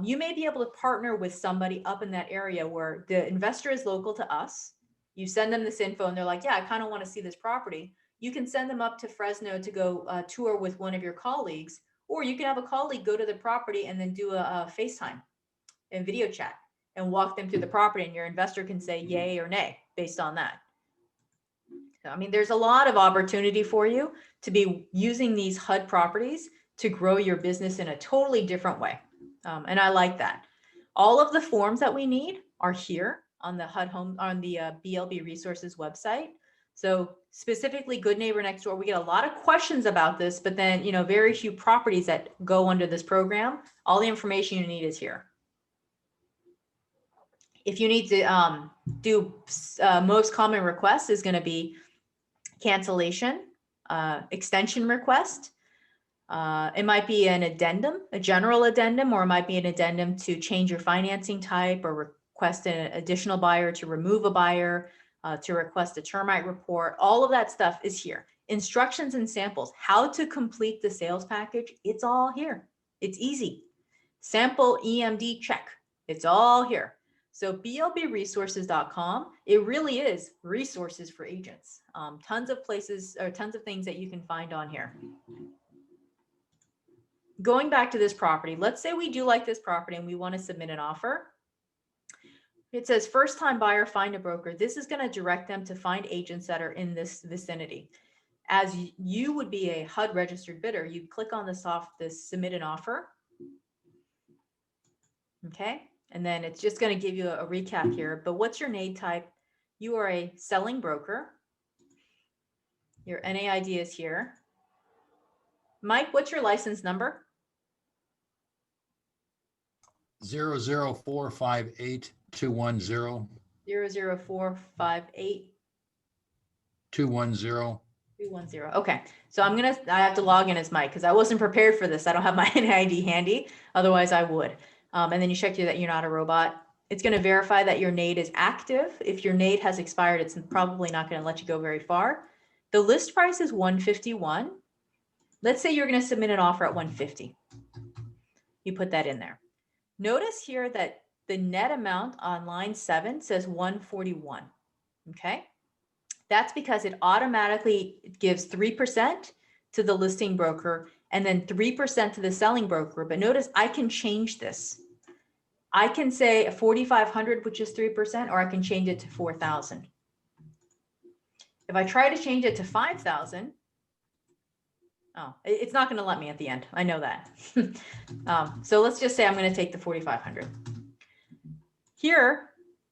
you may be able to partner with somebody up in that area where the investor is local to us. You send them this info and they're like, yeah, I kind of want to see this property. You can send them up to Fresno to go tour with one of your colleagues, or you can have a colleague go to the property and then do a FaceTime and video chat and walk them through the property, and your investor can say yay or nay based on that. So, I mean, there's a lot of opportunity for you to be using these HUD properties to grow your business in a totally different way. And I like that. All of the forms that we need are here on the HUD Home, on the BLB Resources website. So specifically Good Neighbor Next Door, we get a lot of questions about this, but then, you know, very few properties that go under this program. All the information you need is here. If you need to do most common requests is going to be cancellation, extension request. It might be an addendum, a general addendum, or it might be an addendum to change your financing type, or request an additional buyer, to remove a buyer, to request a termite report. All of that stuff is here. Instructions and samples, how to complete the sales package. It's all here. It's easy. Sample EMD check. It's all here. So blbresources.com, it really is resources for agents. Tons of places, or tons of things that you can find on here. Going back to this property, let's say we do like this property and we want to submit an offer. It says first time buyer, find a broker. This is going to direct them to find agents that are in this vicinity. As you would be a HUD registered bidder, you click on this submit an offer. Okay. And then it's just going to give you a recap here. But what's your Nade type? You are a selling broker. Your NAID is here. Mike, what's your license number? 00458 210 00458 210. 210. Okay. So I have to log in as Mike because I wasn't prepared for this. I don't have my NID handy. Otherwise I would. And then you check that you're not a robot. It's going to verify that your Nade is active. If your Nade has expired, it's probably not going to let you go very far. The list price is 151. Let's say you're going to submit an offer at 150. You put that in there. Notice here that the net amount on line 7 says 141. Okay. That's because it automatically gives 3% to the listing broker and then 3% to the selling broker. But notice I can change this. I can say 4,500, which is 3%, or I can change it to 4,000. If I try to change it to 5,000, oh, it's not going to let me at the end. I know that. So let's just say I'm going to take the 4,500. Here,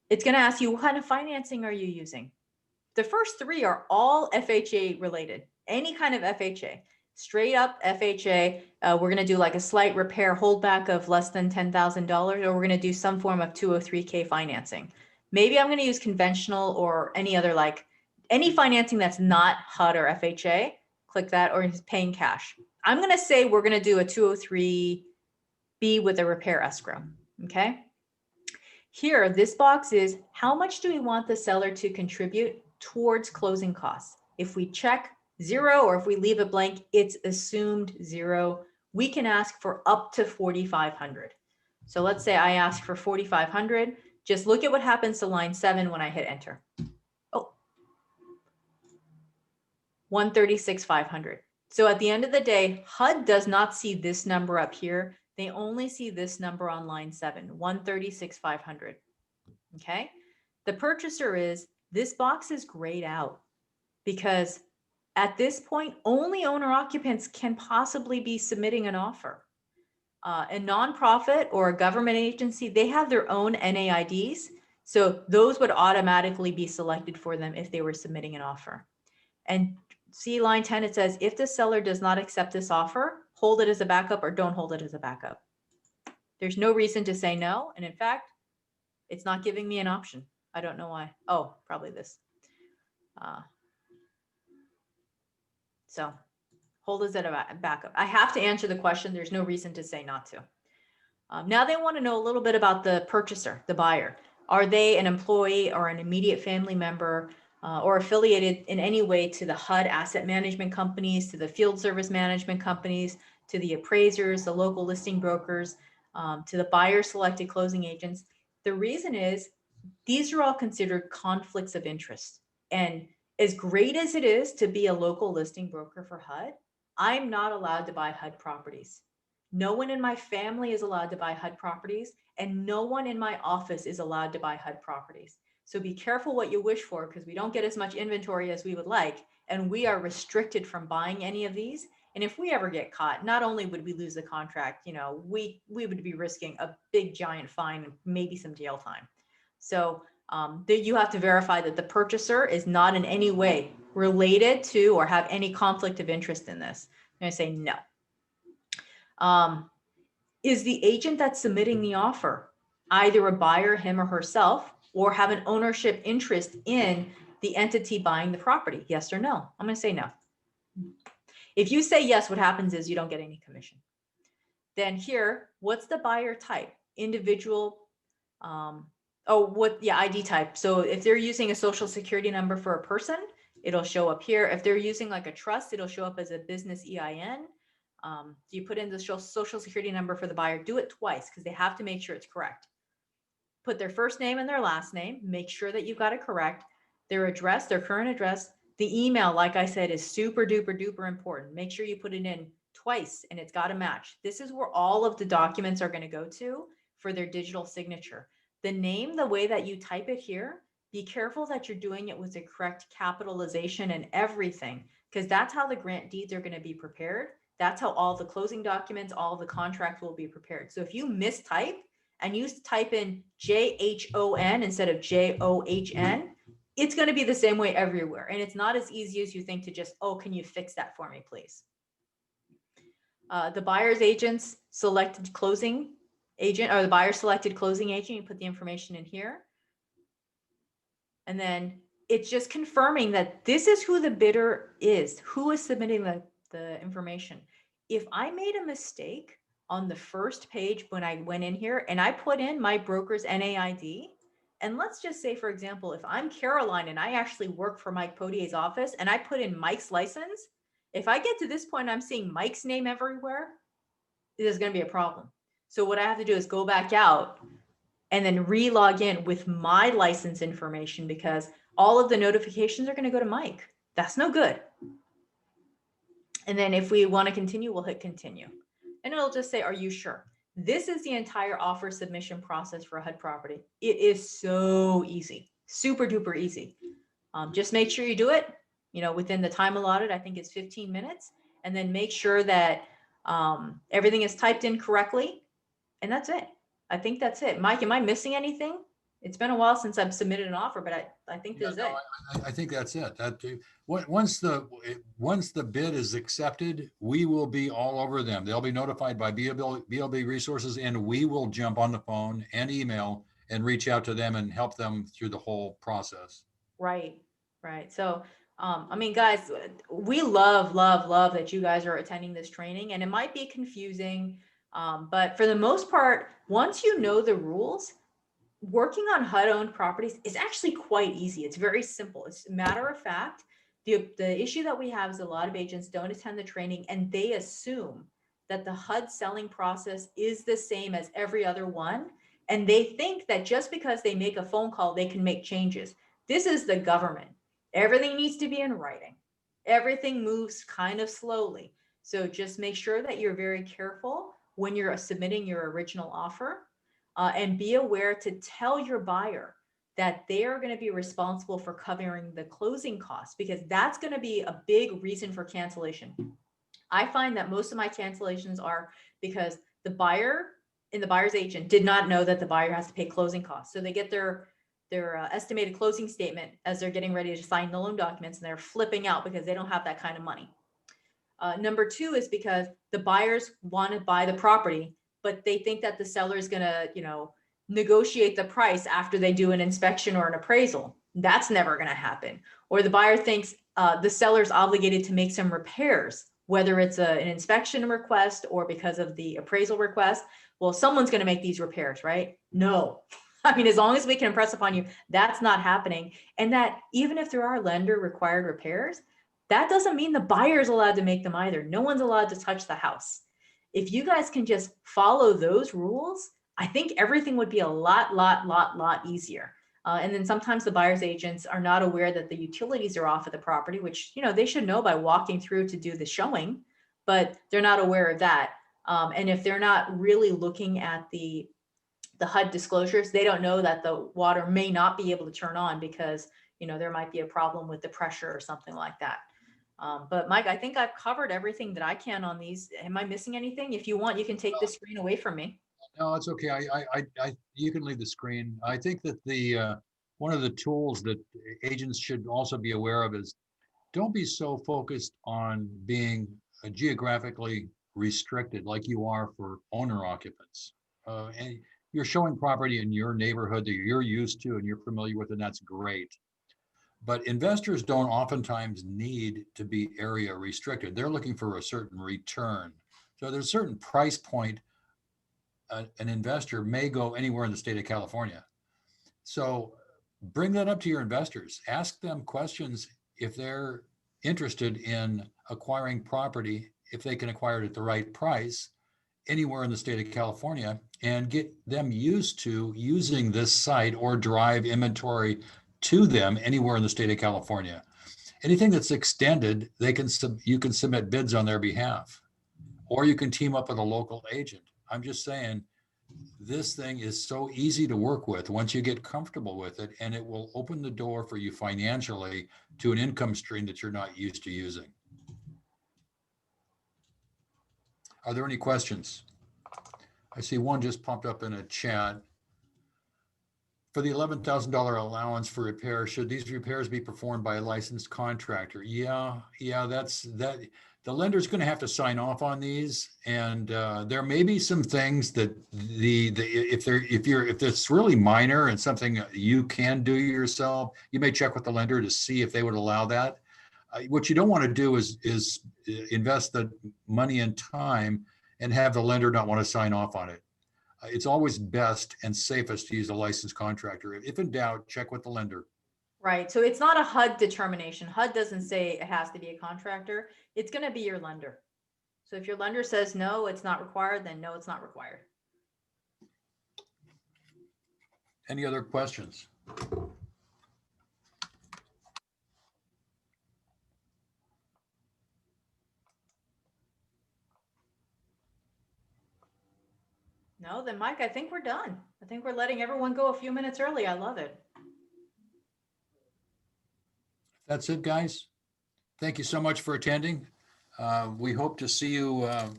it's going to ask you, what kind of financing are you using? The first 3 are all FHA related, any kind of FHA, straight up FHA. We're going to do like a slight repair holdback of less than $10,000, or we're going to do some form of 203K financing. Maybe I'm going to use conventional or any other, like any financing that's not HUD or FHA. Click that, or paying cash. I'm going to say we're going to do a 203B with a repair escrow. Okay. Here, this box is how much do we want the seller to contribute towards closing costs? If we check 0 or if we leave it blank, it's assumed 0. We can ask for up to 4,500. So let's say I ask for 4,500. Just look at what happens to line 7 when I hit enter. Oh, 136,500. So at the end of the day, HUD does not see this number up here. They only see this number on line 7, 136,500. Okay. The purchaser is, this box is grayed out because at this point, only owner occupants can possibly be submitting an offer. A nonprofit or a government agency, they have their own NAIDs. So those would automatically be selected for them if they were submitting an offer. And see line 10, it says, if the seller does not accept this offer, hold it as a backup or don't hold it as a backup. There's no reason to say no. And in fact, it's not giving me an option. I don't know why. Oh, probably this. So hold as a backup. I have to answer the question. There's no reason to say not to. Now they want to know a little bit about the purchaser, the buyer. Are they an employee or an immediate family member or affiliated in any way to the HUD asset management companies, to the field service management companies, to the appraisers, the local listing brokers, to the buyer selected closing agents? The reason is these are all considered conflicts of interest. And as great as it is to be a local listing broker for HUD, I'm not allowed to buy HUD properties. No one in my family is allowed to buy HUD properties, and no one in my office is allowed to buy HUD properties. So be careful what you wish for, because we don't get as much inventory as we would like, and we are restricted from buying any of these. And if we ever get caught, not only would we lose the contract, we would be risking a big giant fine and maybe some jail time. So you have to verify that the purchaser is not in any way related to or have any conflict of interest in this. I'm going to say no. Is the agent that's submitting the offer either a buyer, him or herself, or have an ownership interest in the entity buying the property? Yes or no? I'm going to say no. If you say yes, what happens is you don't get any commission. Then here, what's the buyer type? Individual, ID type. So if they're using a social security number for a person, it'll show up here. If they're using like a trust, it'll show up as a business EIN. You put in the social security number for the buyer, do it twice because they have to make sure it's correct. Put their first name and their last name, make sure that you've got it correct. Their address, their current address, the email, like I said, is super duper duper important. Make sure you put it in twice and it's got to match. This is where all of the documents are going to go to for their digital signature. The name, the way that you type it here, be careful that you're doing it with the correct capitalization and everything, because that's how the grant deeds are going to be prepared. That's how all the closing documents, all the contracts will be prepared. So if you mistype and you type in JHON instead of JOHN, it's going to be the same way everywhere. And it's not as easy as you think to just, oh, can you fix that for me, please? The buyer's agent's selected closing agent, or the buyer selected closing agent, you put the information in here. And then it's just confirming that this is who the bidder is, who is submitting the information. If I made a mistake on the first page when I went in here and I put in my broker's NAID, and let's just say, for example, if I'm Caroline and I actually work for Mike Potier's office and I put in Mike's license, if I get to this point, I'm seeing Mike's name everywhere, there's going to be a problem. So what I have to do is go back out and then re-log in with my license information, because all of the notifications are going to go to Mike. That's no good. And then if we want to continue, we'll hit continue. And it'll just say, are you sure? This is the entire offer submission process for a HUD property. It is so easy, super duper easy. Just make sure you do it, within the time allotted. I think it's 15 minutes. And then make sure that everything is typed in correctly. And that's it. I think that's it. Mike, am I missing anything? It's been a while since I've submitted an offer, but I think this is it. I think that's it. Once the bid is accepted, we will be all over them. They'll be notified by BLB Resources, and we will jump on the phone and email and reach out to them and help them through the whole process. Right. So, guys, we love that you guys are attending this training, and it might be confusing, but for the most part, once you know the rules, working on HUD-owned properties is actually quite easy. It's very simple. It's a matter of fact. The issue that we have is a lot of agents don't attend the training and they assume that the HUD selling process is the same as every other one. And they think that just because they make a phone call, they can make changes. This is the government. Everything needs to be in writing. Everything moves kind of slowly. So just make sure that you're very careful when you're submitting your original offer. And be aware to tell your buyer that they are going to be responsible for covering the closing costs, because that's going to be a big reason for cancellation. I find that most of my cancellations are because the buyer and the buyer's agent did not know that the buyer has to pay closing costs. So they get their estimated closing statement as they're getting ready to sign the loan documents, and they're flipping out because they don't have that kind of money. Number two is because the buyers want to buy the property, but they think that the seller is going to, negotiate the price after they do an inspection or an appraisal. That's never going to happen. Or the buyer thinks the seller's obligated to make some repairs, whether it's an inspection request or because of the appraisal request. Well, someone's going to make these repairs, right? No. As long as we can impress upon you, that's not happening. And that even if there are lender required repairs, that doesn't mean the buyer is allowed to make them either. No one's allowed to touch the house. If you guys can just follow those rules, I think everything would be a lot easier. And then sometimes the buyer's agents are not aware that the utilities are off of the property, which, they should know by walking through to do the showing, but they're not aware of that. And if they're not really looking at the HUD disclosures, they don't know that the water may not be able to turn on because, there might be a problem with the pressure or something like that. But Mike, I think I've covered everything that I can on these. Am I missing anything? If you want, you can take the screen away from me. No, it's okay. You can leave the screen. I think that one of the tools that agents should also be aware of is don't be so focused on being geographically restricted like you are for owner occupants. And you're showing property in your neighborhood that you're used to and you're familiar with, and that's great. But investors don't oftentimes need to be area restricted. They're looking for a certain return. So there's a certain price point an investor may go anywhere in the state of California. So bring that up to your investors. Ask them questions if they're interested in acquiring property, if they can acquire it at the right price anywhere in the state of California, and get them used to using this site or drive inventory to them anywhere in the state of California. Anything that's extended, you can submit bids on their behalf, or you can team up with a local agent. I'm just saying, this thing is so easy to work with once you get comfortable with it, and it will open the door for you financially to an income stream that you're not used to using. Are there any questions? I see one just popped up in a chat. For the $11,000 allowance for repair, should these repairs be performed by a licensed contractor? Yeah, that's that. The lender's going to have to sign off on these, and there may be some things that if it's really minor and something you can do yourself, you may check with the lender to see if they would allow that. What you don't want to do is invest the money and time and have the lender not want to sign off on it. It's always best and safest to use a licensed contractor. If in doubt, check with the lender. Right. So it's not a HUD determination. HUD doesn't say it has to be a contractor. It's going to be your lender. So if your lender says no, it's not required, then no, it's not required. Any other questions? No, then Mike, I think we're done. I think we're letting everyone go a few minutes early. I love it. That's it, guys. Thank you so much for attending. We hope to see you out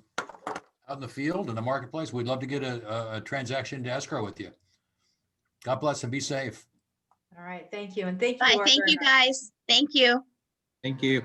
in the field, in the marketplace. We'd love to get a transaction to escrow with you. God bless and be safe. All right. Thank you. And thank you. Bye. Arthur Thank you, and I. guys. Thank you. Thank you.